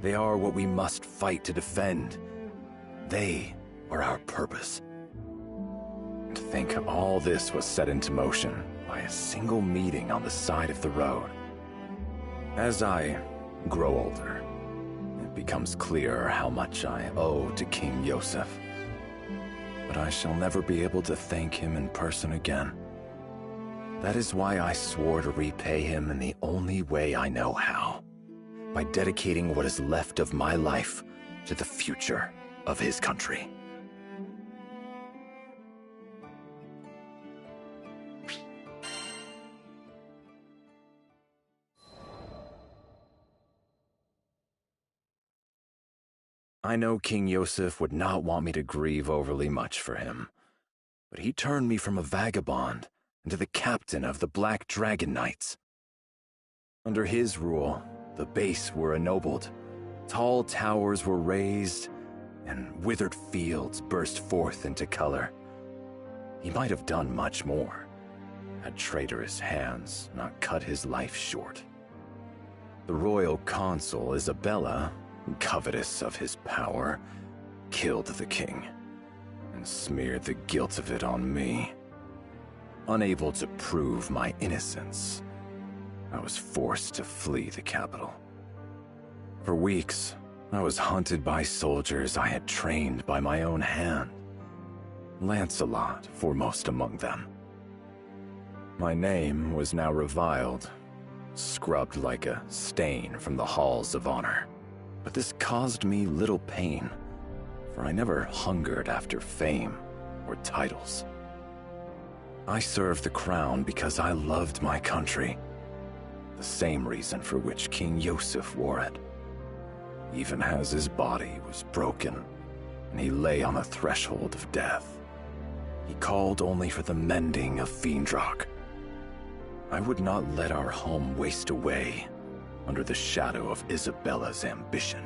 They are what we must fight to defend. They are our purpose. And to think all this was set into motion by a single meeting on the side of the road. As I grow older, it becomes clearer how much I owe to King Yosef. But I shall never be able to thank him in person again. That is why I swore to repay him in the only way I know how, by dedicating what is left of my life to the future of his country. I know King Yosef would not want me to grieve overly much for him, but he turned me from a vagabond into the captain of the Black Dragon Knights. Under his rule, the base were ennobled, tall towers were raised, and withered fields burst forth into color. He might have done much more, had traitorous hands not cut his life short. The royal consort Isabella, covetous of his power, killed the king and smeared the guilt of it on me. Unable to prove my innocence, I was forced to flee the capital. For weeks, I was hunted by soldiers I had trained by my own hand, Lancelot foremost among them. My name was now reviled, scrubbed like a stain from the halls of honor. But this caused me little pain, for I never hungered after fame or titles. I served the crown because I loved my country, the same reason for which King Yosef wore it. Even as his body was broken and he lay on the threshold of death, he called only for the mending of Fiendrock. I would not let our home waste away under the shadow of Isabella's ambition.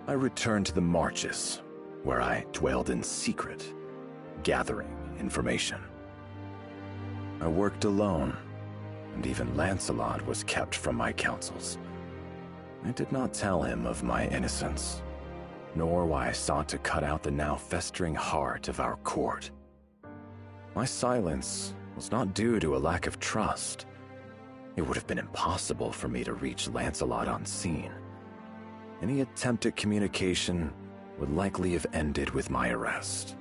I returned to the marches, where I dwelled in secret, gathering information. I worked alone, and even Lancelot was kept from my counsels. I did not tell him of my innocence, nor why I sought to cut out the now festering heart of our court. My silence was not due to a lack of trust. It would have been impossible for me to reach Lancelot unseen. Any attempt at communication would likely have ended with my arrest.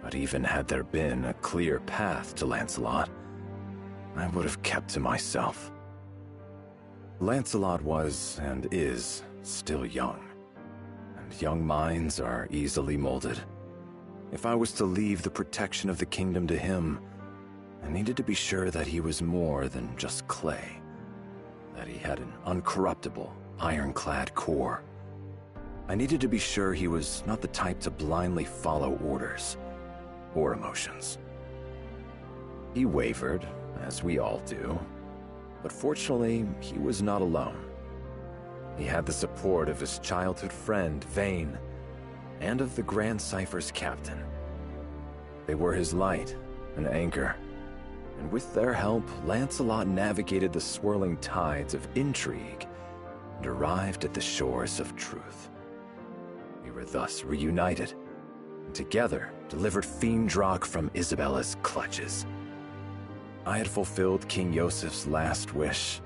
But even had there been a clear path to Lancelot, I would have kept to myself. Lancelot was, and is, still young, and young minds are easily molded. If I was to leave the protection of the kingdom to him, I needed to be sure that he was more than just clay, that he had an uncorruptible, ironclad core. I needed to be sure he was not the type to blindly follow orders or emotions. He wavered, as we all do, but fortunately, he was not alone. He had the support of his childhood friend, Vayne, and of the Grand Cypher's captain. They were his light and anchor, and with their help, Lancelot navigated the swirling tides of intrigue and arrived at the shores of truth. We were thus reunited, and together delivered Fiendrock from Isabella's clutches. I had fulfilled King Yosef's last wish,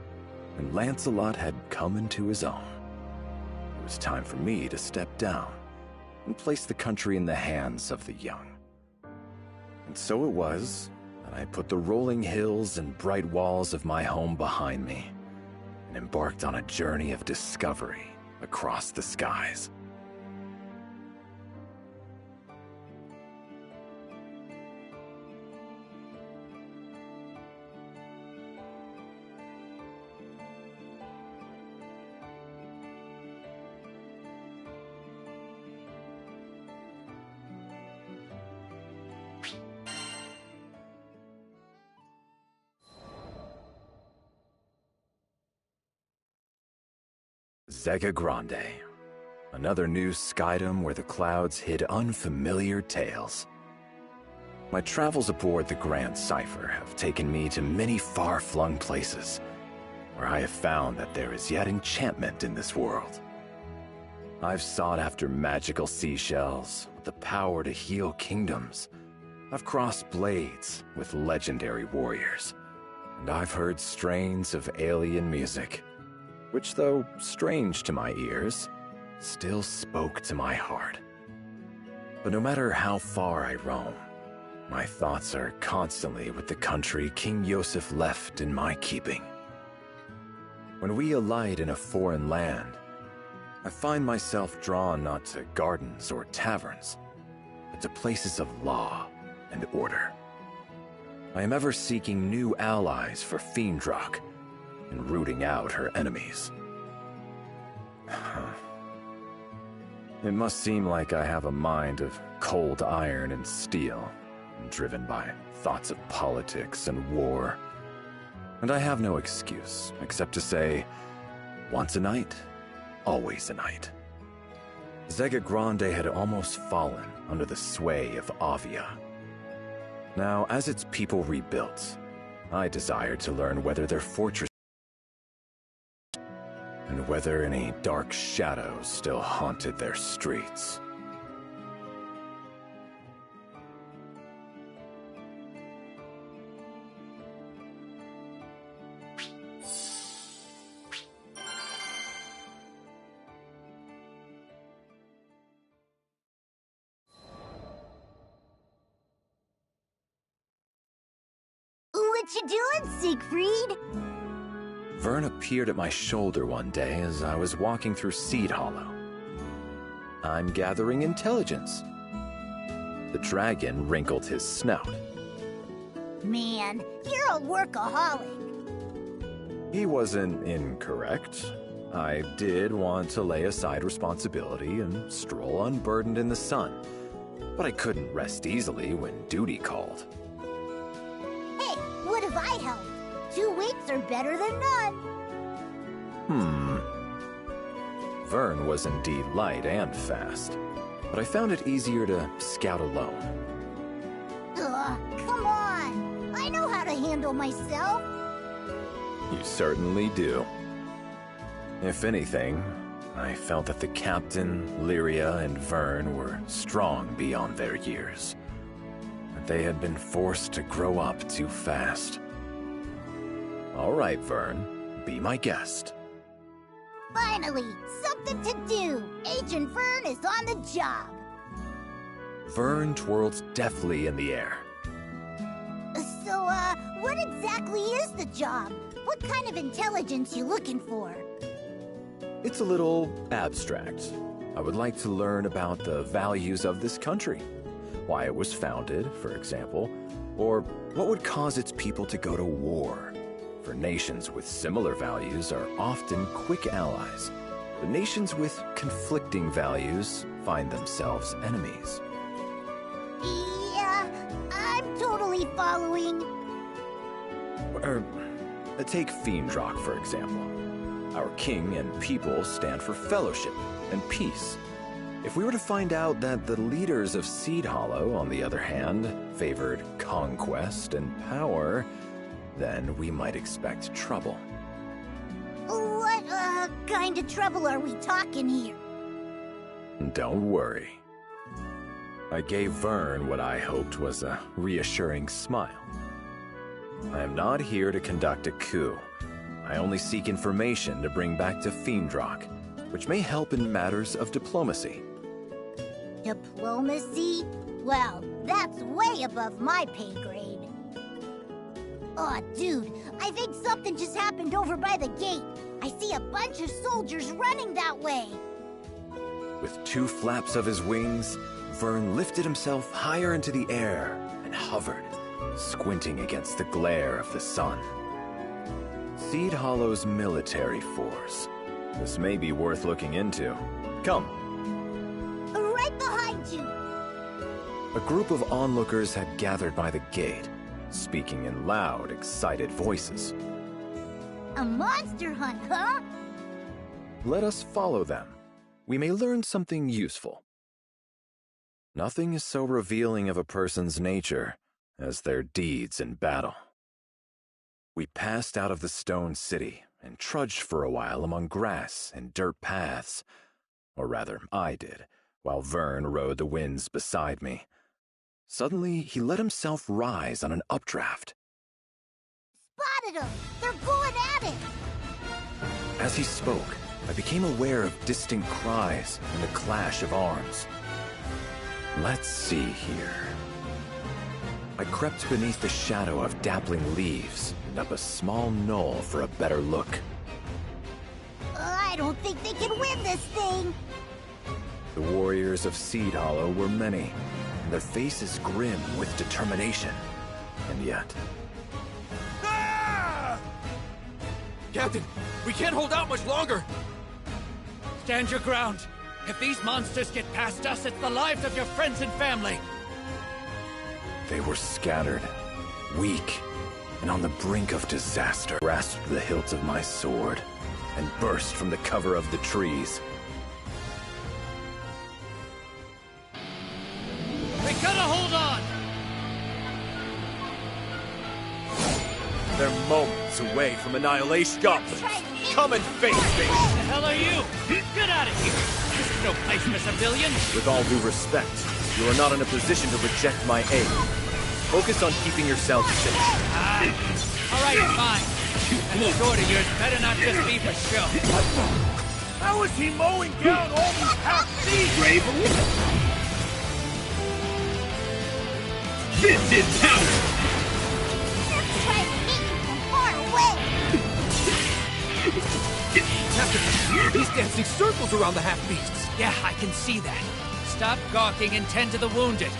and Lancelot had come into his own. It was time for me to step down and place the country in the hands of the young. And so it was that I put the rolling hills and bright walls of my home behind me and embarked on a journey of discovery across the skies. Zega Grande, another new skydom where the clouds hid unfamiliar tales. My travels aboard the Grand Cypher have taken me to many far-flung places, where I have found that there is yet enchantment in this world. I've sought after magical seashells with the power to heal kingdoms. I've crossed blades with legendary warriors, and I've heard strains of alien music, which, though strange to my ears, still spoke to my heart. But no matter how far I roam, my thoughts are constantly with the country King Yosef left in my keeping. When we alight in a foreign land, I find myself drawn not to gardens or taverns, but to places of law and order. I am ever seeking new allies for Fiendrock, and rooting out her enemies. It must seem like I have a mind of cold iron and steel, driven by thoughts of politics and war. And I have no excuse except to say, once a knight, always a knight. Zega Grande had almost fallen under the sway of Avia. Now, as its people rebuilt, I desired to learn whether their fortress and whether any dark shadows still haunted their streets. What you doing, Siegfried? Vern appeared at my shoulder one day as I was walking through Seed Hollow. I'm gathering intelligence. The dragon wrinkled his snout. Man, you're a workaholic. He wasn't incorrect. I did want to lay aside responsibility and stroll unburdened in the sun, but I couldn't rest easily when duty called. Hey, what if I helped? 2 weeks are better than none. Vern was indeed light and fast. but I found it easier to scout alone. Come on! I know how to handle myself! You certainly do. If anything, I felt that the captain, Lyria, and Vern were strong beyond their years. But they had been forced to grow up too fast. All right, Vern, be my guest. Finally, something to do! Agent Vern is on the job! Vern twirled deftly in the air. So, what exactly is the job? What kind of intelligence you looking for? It's a little abstract. I would like to learn about the values of this country. Why it was founded, for example, or what would cause its people to go to war. For nations with similar values are often quick allies, but nations with conflicting values find themselves enemies. Yeah, I'm totally following. Take Fiendrock, for example. Our king and people stand for fellowship and peace. If we were to find out that the leaders of Seed Hollow, on the other hand, favored conquest and power, then we might expect trouble. What, kind of trouble are we talking here? Don't worry. I gave Vern what I hoped was a reassuring smile. I am not here to conduct a coup. I only seek information to bring back to Fiendrock, which may help in matters of diplomacy. Diplomacy? Well, that's way above my pay grade. Aw, dude, I think something just happened over by the gate. I see a bunch of soldiers running that way. With two flaps of his wings, Vern lifted himself higher into the air and hovered, squinting against the glare of the sun. Seed Hollow's military force. This may be worth looking into. Come. Right behind you. A group of onlookers had gathered by the gate, speaking in loud, excited voices. A monster hunt, huh? Let us follow them. We may learn something useful. Nothing is so revealing of a person's nature as their deeds in battle. We passed out of the stone city and trudged for a while among grass and dirt paths. Or rather, I did, while Vern rode the winds beside me. Suddenly, he let himself rise on an updraft. Spotted them! They're going at it! As he spoke, I became aware of distant cries and the clash of arms. Let's see here. I crept beneath the shadow of dappling leaves and up a small knoll for a better look. I don't think they can win this thing! The warriors of Seed Hollow were many, and their faces grim with determination. And yet... Ah! Captain, we can't hold out much longer! Stand your ground! If these monsters get past us, it's the lives of your friends and family! They were scattered, weak, and on the brink of disaster. Grasped the hilt of my sword and burst from the cover of the trees. We gotta hold on! They're moments away from annihilation. Come and face me! What the hell are you? Get out of here! This is no place for civilians! With all due respect, you are not in a position to reject my aid. Focus on keeping yourself safe. All right, fine. And the sword of yours better not just be for show. How is he mowing down all these half-thieves? Bravely. This is power! They're trying to hit you from far away! Captain, he's dancing circles around the half-beasts. Yeah, I can see that. Stop gawking and tend to the wounded.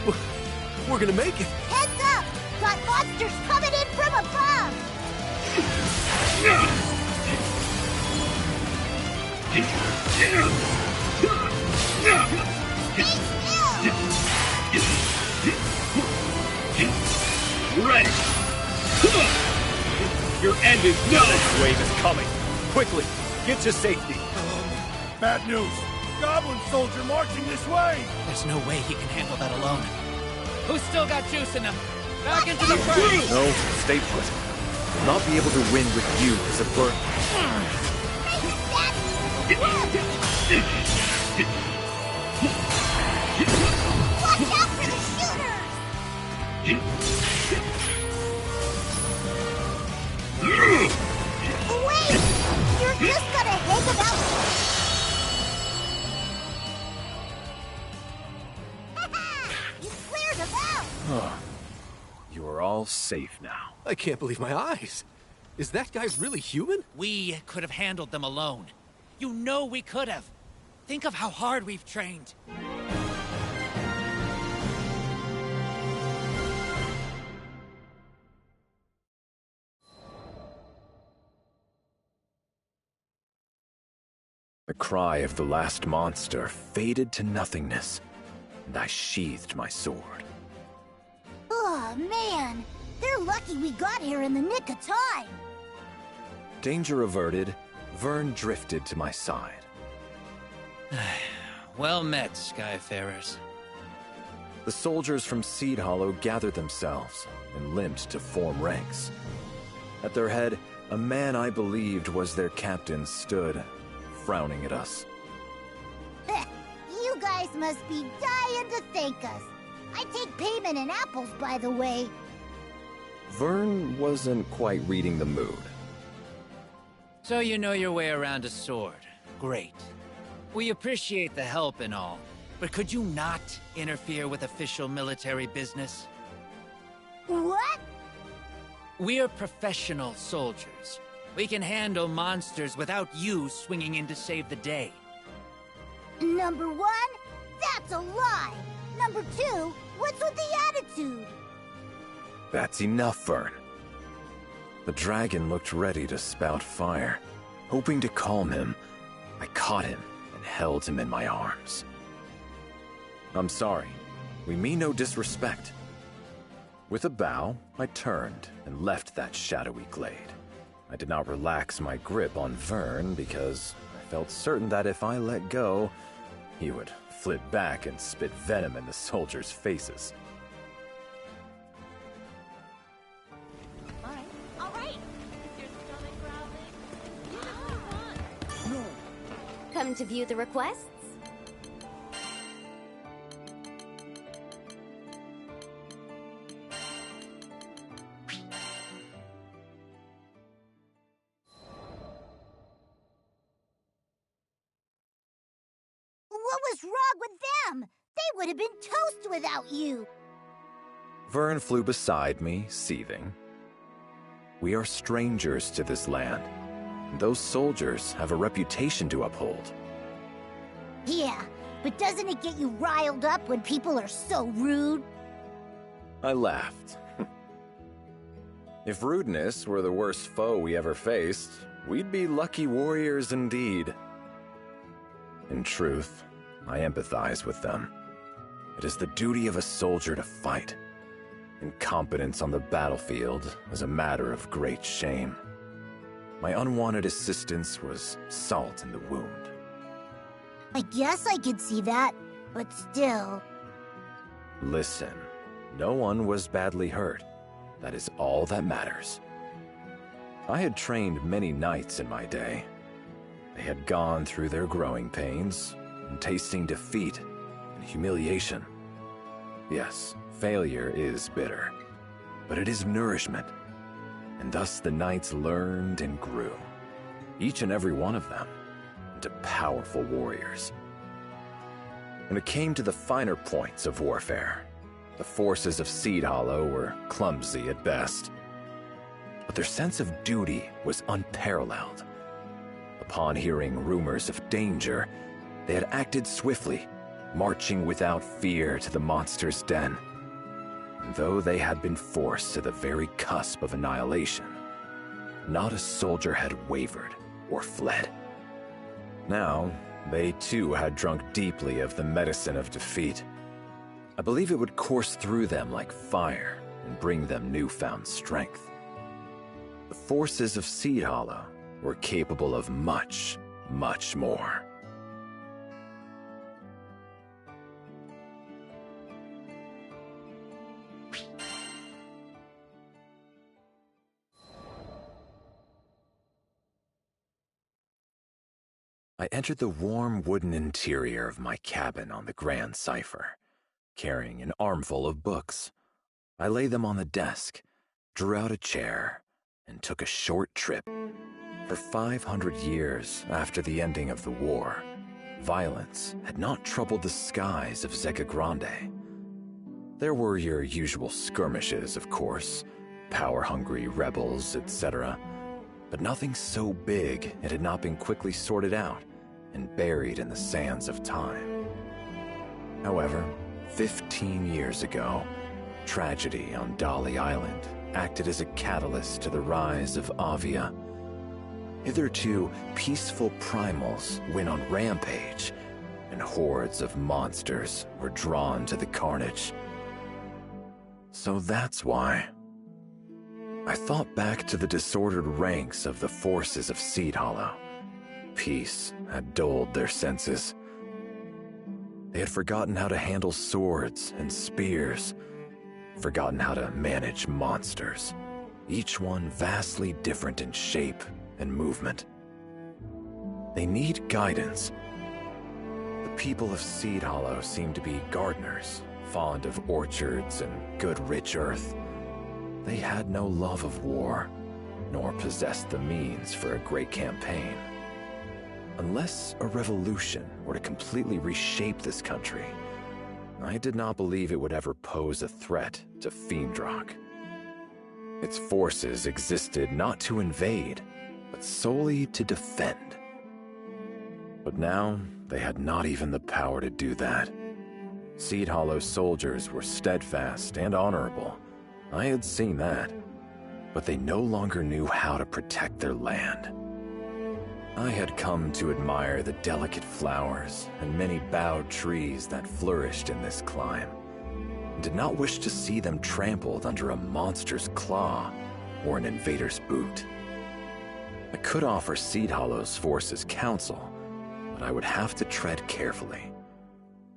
We're gonna make it. Heads up! Got monsters coming in from above! Ready! Your end is known! This wave is coming! Quickly, get to safety! Bad news! goblin soldier marching this way! There's no way he can handle that alone. Who's still got juice in them? Back into the fray! No, stay put. I'll not be able to win with you as a burden. Watch out for the shooters! Wait! You're just gonna hang about... You cleared them out! You are all safe now. I can't believe my eyes. Is that guy really human? We could have handled them alone. You know we could have. Think of how hard we've trained. The cry of the last monster faded to nothingness, and I sheathed my sword. Oh, man! They're lucky we got here in the nick of time! Danger averted, Vern drifted to my side. Well met, Skyfarers. The soldiers from Seed Hollow gathered themselves and limped to form ranks. At their head, a man I believed was their captain stood, frowning at us. You guys must be dying to thank us. I take payment in apples, by the way. Vern wasn't quite reading the mood. So you know your way around a sword. Great. We appreciate the help and all, but could you not interfere with official military business? What? We're professional soldiers. We can handle monsters without you swinging in to save the day. Number one, that's a lie. Number two, what's with the attitude? That's enough, Vern. The dragon looked ready to spout fire. Hoping to calm him, I caught him and held him in my arms. I'm sorry. We mean no disrespect. With a bow, I turned and left that shadowy glade. I did not relax my grip on Vern because I felt certain that if I let go, he would flip back and spit venom in the soldiers' faces. All right. Is your stomach growling? Come to view the requests? What was wrong with them? They would have been toast without you. Vern flew beside me, seething. We are strangers to this land. Those soldiers have a reputation to uphold. Yeah, but doesn't it get you riled up when people are so rude? I laughed. If rudeness were the worst foe we ever faced, we'd be lucky warriors indeed. In truth, I empathize with them. It is the duty of a soldier to fight. Incompetence on the battlefield is a matter of great shame. My unwanted assistance was salt in the wound. I guess I could see that, but still... Listen, no one was badly hurt. That is all that matters. I had trained many knights in my day. They had gone through their growing pains, and tasting defeat and humiliation. Yes, failure is bitter, but it is nourishment. And thus the knights learned and grew, each and every one of them, into powerful warriors. When it came to the finer points of warfare, the forces of Seed Hollow were clumsy at best. But their sense of duty was unparalleled. Upon hearing rumors of danger, they had acted swiftly, marching without fear to the monster's den. And though they had been forced to the very cusp of annihilation, not a soldier had wavered or fled. Now, they too had drunk deeply of the medicine of defeat. I believe it would course through them like fire and bring them newfound strength. The forces of Seed Hollow were capable of much, much more. I entered the warm wooden interior of my cabin on the Grand Cipher, carrying an armful of books. I laid them on the desk, drew out a chair, and took a short trip. For 500 years after the ending of the war, violence had not troubled the skies of Zega Grande. There were your usual skirmishes, of course, power-hungry rebels, etc., but nothing so big it had not been quickly sorted out and buried in the sands of time. However, 15 years ago, tragedy on Dali Island acted as a catalyst to the rise of Avia. Hitherto peaceful primals went on rampage, and hordes of monsters were drawn to the carnage. So that's why. I thought back to the disordered ranks of the forces of Seed Hollow. Peace had dulled their senses. They had forgotten how to handle swords and spears, forgotten how to manage monsters, each one vastly different in shape and movement. They need guidance. The people of Seed Hollow seem to be gardeners, fond of orchards and good rich earth. They had no love of war, nor possessed the means for a great campaign. Unless a revolution were to completely reshape this country, I did not believe it would ever pose a threat to Fiendrock. Its forces existed not to invade, but solely to defend. But now, they had not even the power to do that. Seed Hollow soldiers were steadfast and honorable. I had seen that, but they no longer knew how to protect their land. I had come to admire the delicate flowers and many bowed trees that flourished in this clime, and did not wish to see them trampled under a monster's claw or an invader's boot. I could offer Seed Hollow's forces counsel, but I would have to tread carefully.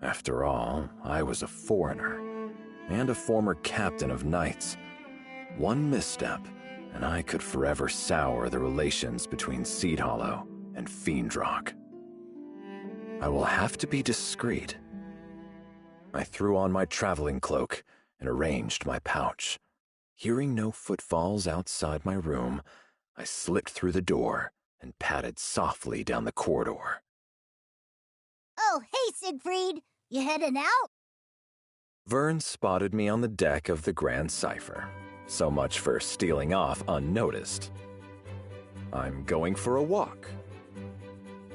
After all, I was a foreigner, and a former captain of knights. One misstep, and I could forever sour the relations between Seed Hollow and Fiendrock. I will have to be discreet. I threw on my traveling cloak and arranged my pouch. Hearing no footfalls outside my room, I slipped through the door and padded softly down the corridor. Oh, hey, Siegfried! You heading out? Vern spotted me on the deck of the Grand Cipher. So much for stealing off unnoticed. I'm going for a walk.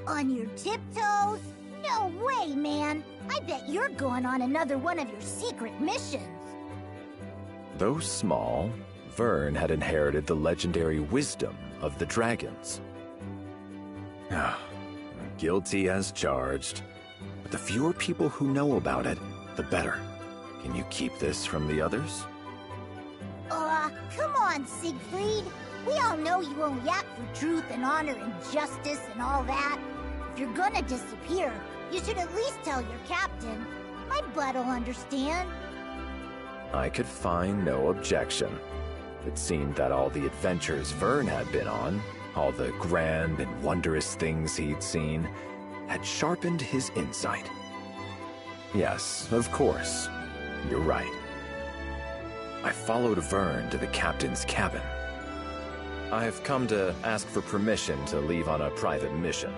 On your tiptoes? No way, man! I bet you're going on another one of your secret missions. Though small, Vern had inherited the legendary wisdom of the dragons. Guilty as charged. But the fewer people who know about it, the better. Can you keep this from the others? Come on, Siegfried. We all know you won't yak for truth and honor and justice and all that. If you're gonna disappear, you should at least tell your captain. My butt'll understand. I could find no objection. It seemed that all the adventures Vern had been on, all the grand and wondrous things he'd seen, had sharpened his insight. Yes, of course. You're right. I followed Vern to the captain's cabin. I have come to ask for permission to leave on a private mission.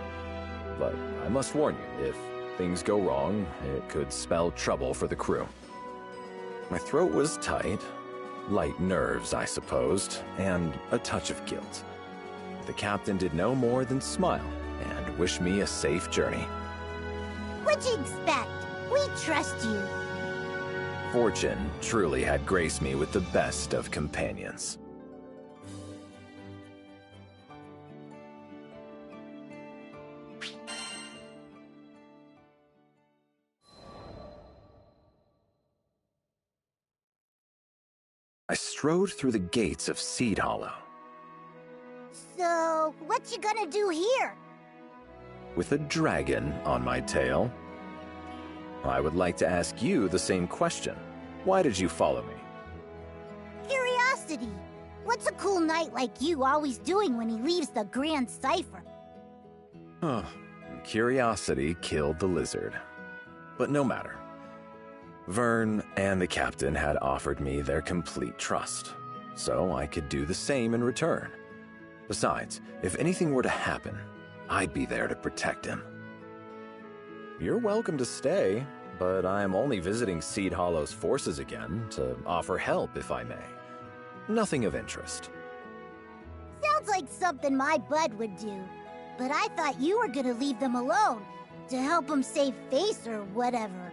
But I must warn you, if things go wrong, it could spell trouble for the crew. My throat was tight, light nerves, I supposed, and a touch of guilt. The captain did no more than smile and wish me a safe journey. What'd you expect? We trust you. Fortune truly had graced me with the best of companions. I strode through the gates of Seed Hollow. So, what you gonna do here? With a dragon on my tail. I would like to ask you the same question. Why did you follow me? Curiosity. What's a cool knight like you always doing when he leaves the Grand Cipher? Curiosity killed the lizard. But no matter. Vern and the captain had offered me their complete trust, so I could do the same in return. Besides, if anything were to happen, I'd be there to protect him. You're welcome to stay, but I am only visiting Seed Hollow's forces again to offer help if I may. Nothing of interest. Sounds like something my bud would do. But I thought you were gonna leave them alone to help them save face or whatever.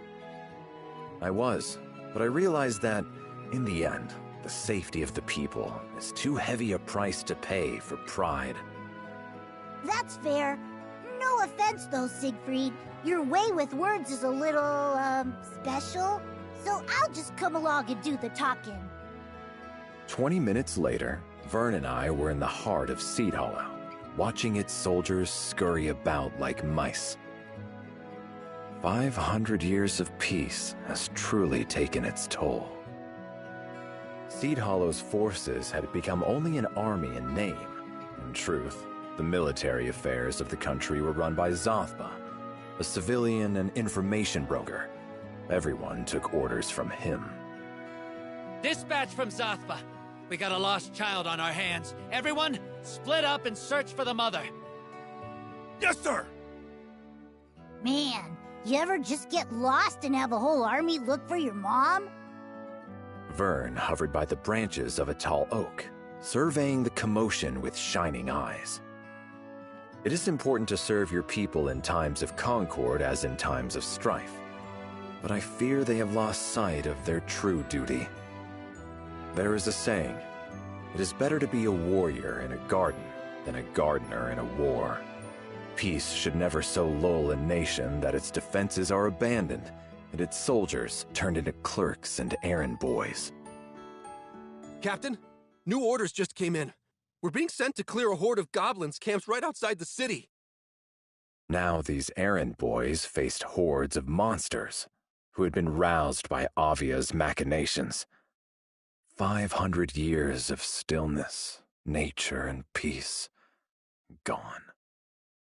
I was, but I realized that, in the end, the safety of the people is too heavy a price to pay for pride. That's fair. No offense though, Siegfried. Your way with words is a little, special. So I'll just come along and do the talking. 20 minutes later, Vern and I were in the heart of Seed Hollow, watching its soldiers scurry about like mice. 500 years of peace has truly taken its toll. Seed Hollow's forces had become only an army in name. In truth, the military affairs of the country were run by Zothba, a civilian and information broker. Everyone took orders from him. Dispatch from Zothba. We got a lost child on our hands. Everyone, split up and search for the mother. Yes, sir! Man, you ever just get lost and have a whole army look for your mom? Vern hovered by the branches of a tall oak, surveying the commotion with shining eyes. It is important to serve your people in times of concord as in times of strife, but I fear they have lost sight of their true duty. There is a saying, it is better to be a warrior in a garden than a gardener in a war. Peace should never so lull a nation that its defenses are abandoned and its soldiers turned into clerks and errand boys. Captain, new orders just came in. We're being sent to clear a horde of goblins camped right outside the city. Now these errand boys faced hordes of monsters who had been roused by Avia's machinations. 500 years of stillness, nature, and peace. Gone.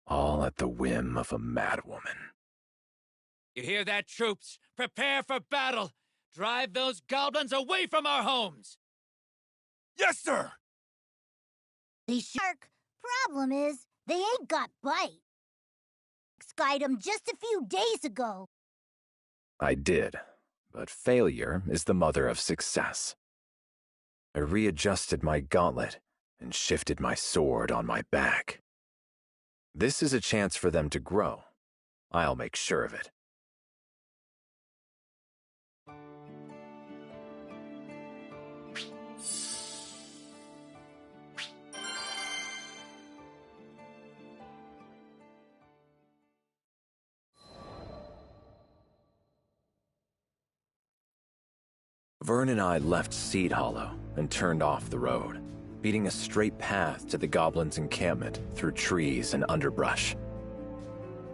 All at the whim of a madwoman. You hear that, troops? Prepare for battle! Drive those goblins away from our homes! Yes, sir! They shark. Problem is, they ain't got bite. Skied them just a few days ago. I did, but failure is the mother of success. I readjusted my gauntlet and shifted my sword on my back. This is a chance for them to grow. I'll make sure of it. Vern and I left Seed Hollow and turned off the road, beating a straight path to the goblins' encampment through trees and underbrush.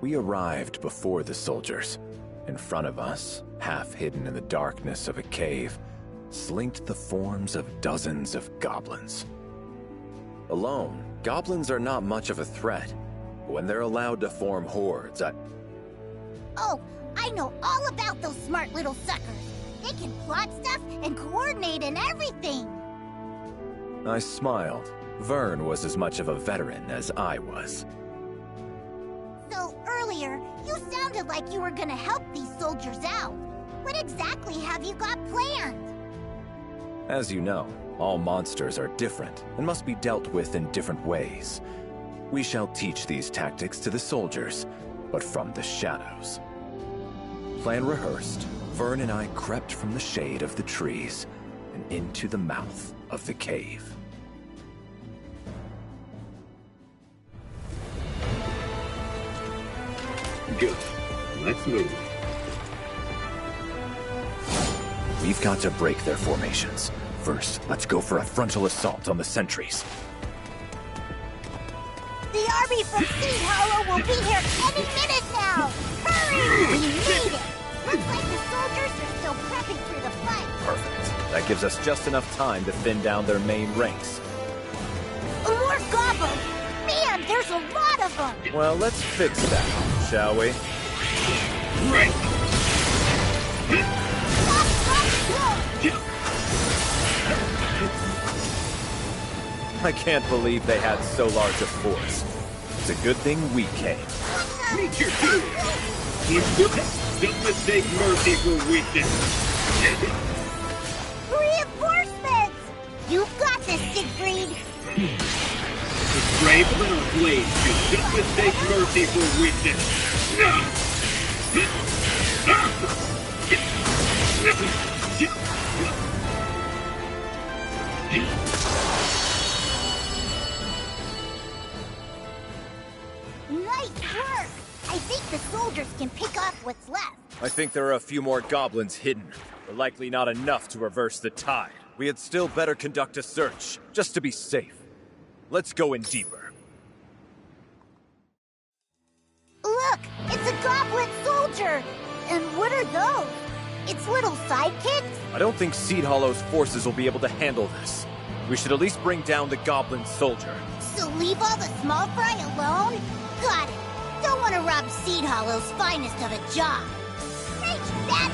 We arrived before the soldiers. In front of us, half hidden in the darkness of a cave, slinked the forms of dozens of goblins. Alone, goblins are not much of a threat. When they're allowed to form hordes, Oh, I know all about those smart little suckers. They can plot stuff and coordinate and everything. I smiled. Vern was as much of a veteran as I was. So earlier, you sounded like you were gonna help these soldiers out. What exactly have you got planned? As you know, all monsters are different and must be dealt with in different ways. We shall teach these tactics to the soldiers, but from the shadows. Plan rehearsed, Vern and I crept from the shade of the trees and into the mouth of the cave. Good. Let's move. We've got to break their formations. First, let's go for a frontal assault on the sentries. The army from Seed Hollow will be here any minute now! Hurry! We need it! Looks like the soldiers are still prepping for the fight. Perfect. That gives us just enough time to thin down their main ranks. More goblins! Man, there's a lot of of them! Well, let's fix that, shall we? Right. I can't believe they had so large a force. It's a good thing we came. Meet your doom! Don't mistake mercy for weakness. Reinforcements! You've got this, Siegfried! It's brave little blade to don't mistake mercy for weakness. Nice work! I think the soldiers can pick off what's left. I think there are a few more goblins hidden, but likely not enough to reverse the tide. We had still better conduct a search, just to be safe. Let's go in deeper. Look! It's a goblin soldier! And what are those? It's little sidekicks? I don't think Seed Hollow's forces will be able to handle this. We should at least bring down the goblin soldier. So leave all the small fry alone? Got it. Don't want to rob Seed Hollow's finest of a job. Reach that!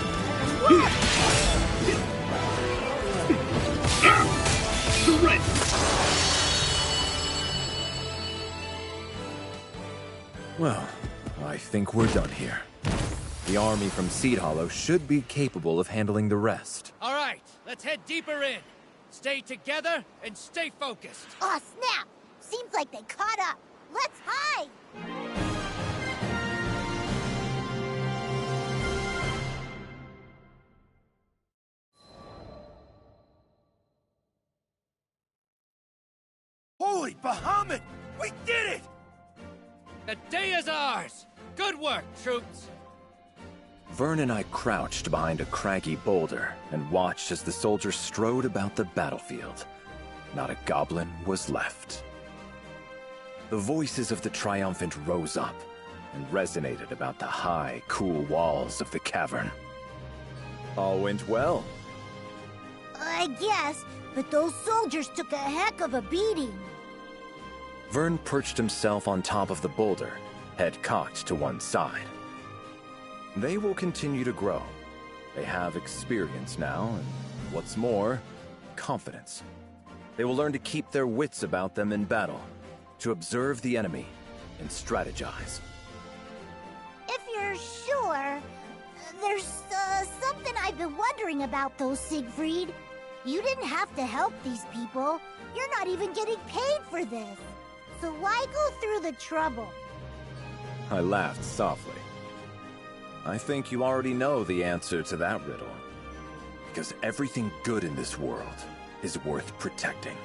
Well, I think we're done here. The army from Seed Hollow should be capable of handling the rest. All right, let's head deeper in. Stay together and stay focused. Aw, snap! Seems like they caught up. Let's hide! Holy Bahamut! We did it! The day is ours! Good work, troops! Vern and I crouched behind a craggy boulder and watched as the soldiers strode about the battlefield. Not a goblin was left. The voices of the triumphant rose up and resonated about the high, cool walls of the cavern. All went well. I guess, but those soldiers took a heck of a beating. Vern perched himself on top of the boulder, head cocked to one side. They will continue to grow. They have experience now, and what's more, confidence. They will learn to keep their wits about them in battle, to observe the enemy and strategize. If you're sure, there's something I've been wondering about, though, Siegfried. You didn't have to help these people. You're not even getting paid for this. So why go through the trouble? I laughed softly. I think you already know the answer to that riddle. Because everything good in this world is worth protecting.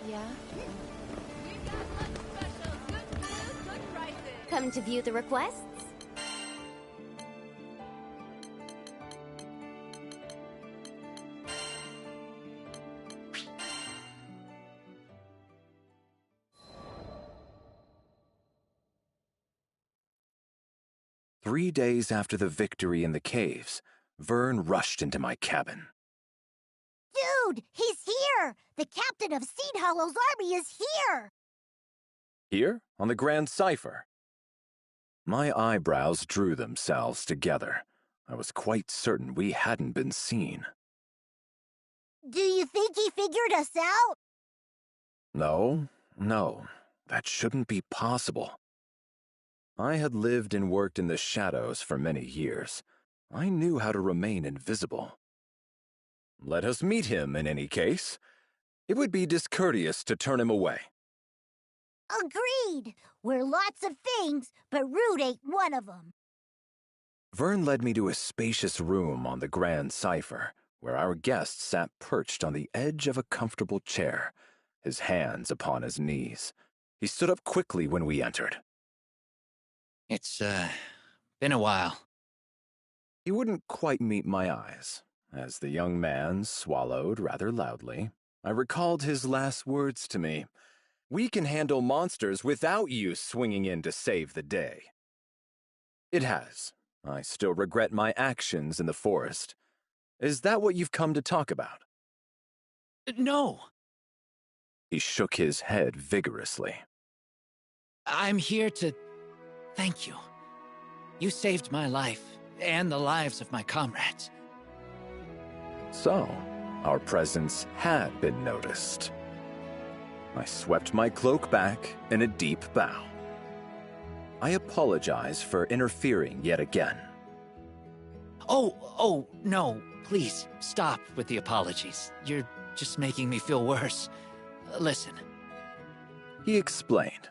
Yeah? Come to view the requests? 3 days after the victory in the caves, Vern rushed into my cabin. Dude, he's here! The captain of Seed Hollow's army is here! Here, on the Grand Cipher. My eyebrows drew themselves together. I was quite certain we hadn't been seen. Do you think he figured us out? No, that shouldn't be possible. I had lived and worked in the shadows for many years. I knew how to remain invisible. Let us meet him in any case. It would be discourteous to turn him away. Agreed. We're lots of things, but rude ain't one of them. Vern led me to a spacious room on the Grand Cipher, where our guest sat perched on the edge of a comfortable chair, his hands upon his knees. He stood up quickly when we entered. It's, been a while. He wouldn't quite meet my eyes. As the young man swallowed rather loudly, I recalled his last words to me. We can handle monsters without you swinging in to save the day. It has. I still regret my actions in the forest. Is that what you've come to talk about? No. He shook his head vigorously. I'm here to thank you. You saved my life and the lives of my comrades. So, our presence had been noticed. I swept my cloak back in a deep bow. I apologize for interfering yet again. Oh, no, please, stop with the apologies. You're just making me feel worse. Listen. He explained.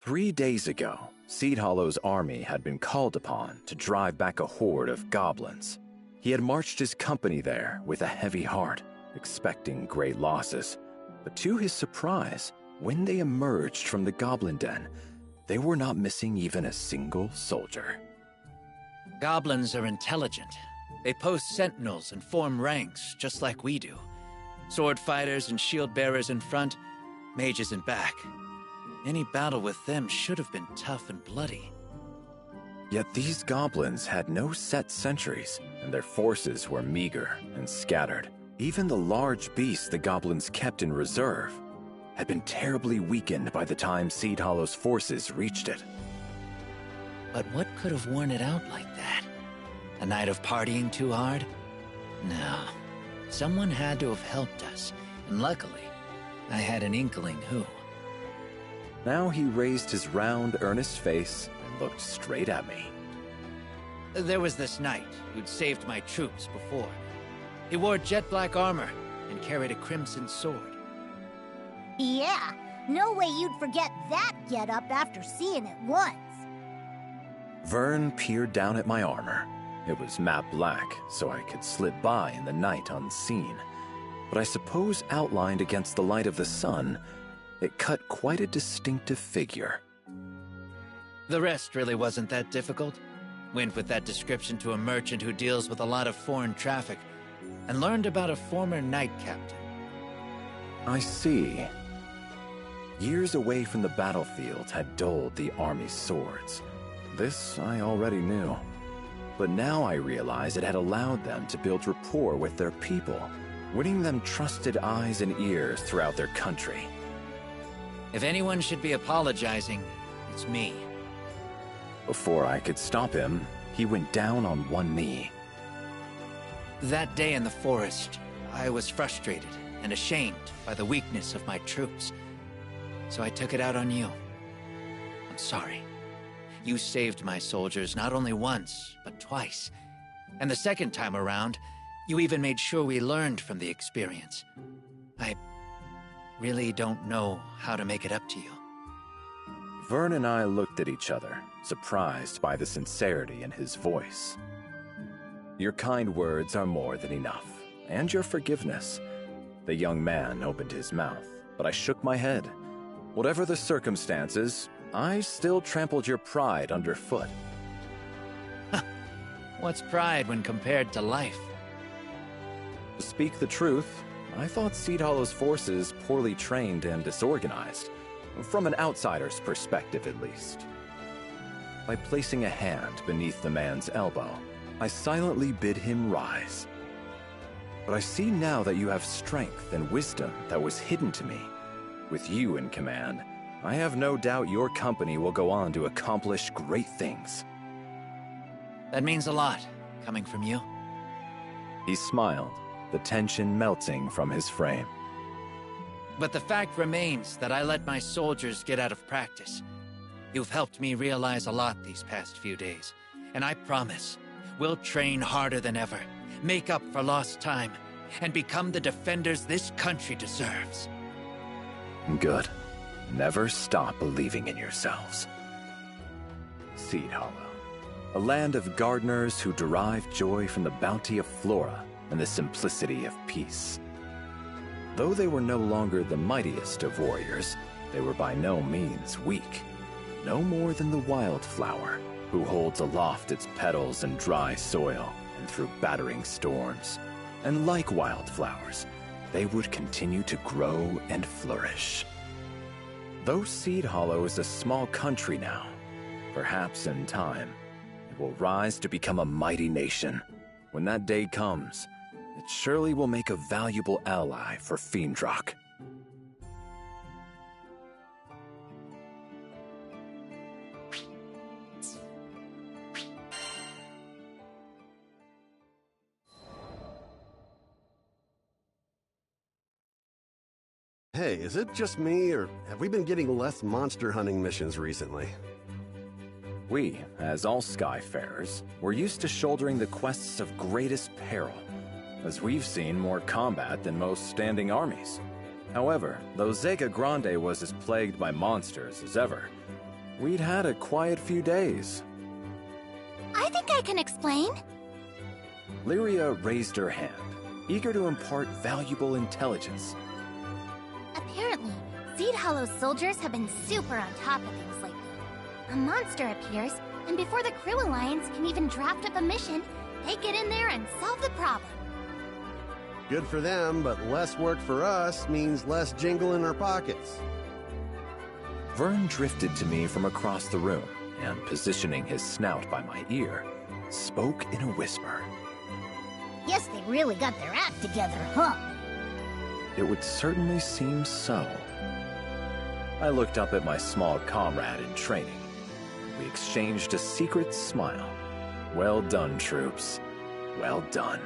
3 days ago, Seed Hollow's army had been called upon to drive back a horde of goblins. He had marched his company there with a heavy heart, expecting great losses. But to his surprise, when they emerged from the goblin den, they were not missing even a single soldier. Goblins are intelligent. They post sentinels and form ranks, just like we do. Sword fighters and shield bearers in front, mages in back. Any battle with them should have been tough and bloody. Yet these goblins had no set sentries, and their forces were meager and scattered. Even the large beasts the goblins kept in reserve had been terribly weakened by the time Seed Hollow's forces reached it. But what could have worn it out like that? A night of partying too hard? No. Someone had to have helped us, and luckily, I had an inkling who. Now he raised his round, earnest face and looked straight at me. There was this knight who'd saved my troops before. He wore jet black armor and carried a crimson sword. Yeah, no way you'd forget that getup after seeing it once. Vern peered down at my armor. It was matte black, so I could slip by in the night unseen. But I suppose outlined against the light of the sun, it cut quite a distinctive figure. The rest really wasn't that difficult. Went with that description to a merchant who deals with a lot of foreign traffic, and learned about a former knight captain. I see. Years away from the battlefield had dulled the army's swords. This I already knew. But now I realize it had allowed them to build rapport with their people, winning them trusted eyes and ears throughout their country. If anyone should be apologizing, it's me. Before I could stop him, he went down on one knee. That day in the forest, I was frustrated and ashamed by the weakness of my troops. So I took it out on you. I'm sorry. You saved my soldiers not only once, but twice. And the second time around, you even made sure we learned from the experience. I really don't know how to make it up to you. Vern and I looked at each other, surprised by the sincerity in his voice. Your kind words are more than enough, and your forgiveness. The young man opened his mouth, but I shook my head. Whatever the circumstances, I still trampled your pride underfoot. What's pride when compared to life? To speak the truth, I thought Seed Hollow's forces poorly trained and disorganized, from an outsider's perspective at least. By placing a hand beneath the man's elbow, I silently bid him rise. But I see now that you have strength and wisdom that was hidden to me. With you in command, I have no doubt your company will go on to accomplish great things. That means a lot, coming from you. He smiled, the tension melting from his frame. But the fact remains that I let my soldiers get out of practice. You've helped me realize a lot these past few days, and I promise we'll train harder than ever, make up for lost time, and become the defenders this country deserves. Good. Never stop believing in yourselves. Seed Hollow, a land of gardeners who derive joy from the bounty of flora and the simplicity of peace. Though they were no longer the mightiest of warriors, they were by no means weak. No more than the wildflower, who holds aloft its petals in dry soil and through battering storms. And like wildflowers, they would continue to grow and flourish. Though Seed Hollow is a small country now, perhaps in time, it will rise to become a mighty nation. When that day comes, it surely will make a valuable ally for Fiendrock. Hey, is it just me, or have we been getting less monster hunting missions recently? We, as all Skyfarers, were used to shouldering the quests of greatest peril, as we've seen more combat than most standing armies. However, though Zega Grande was as plagued by monsters as ever, we'd had a quiet few days. I think I can explain. Lyria raised her hand, eager to impart valuable intelligence. Apparently, Seed Hollow's soldiers have been super on top of things lately. A monster appears, and before the Crew Alliance can even draft up a mission, they get in there and solve the problem. Good for them, but less work for us means less jingle in our pockets. Vern drifted to me from across the room, and positioning his snout by my ear, spoke in a whisper. Guess they really got their act together, huh? It would certainly seem so. I looked up at my small comrade in training. We exchanged a secret smile. Well done, troops. Well done.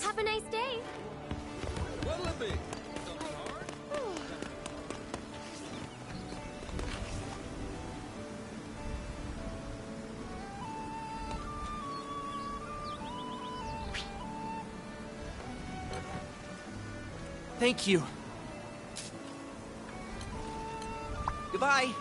Have a nice day. What'll it be? Thank you. Goodbye.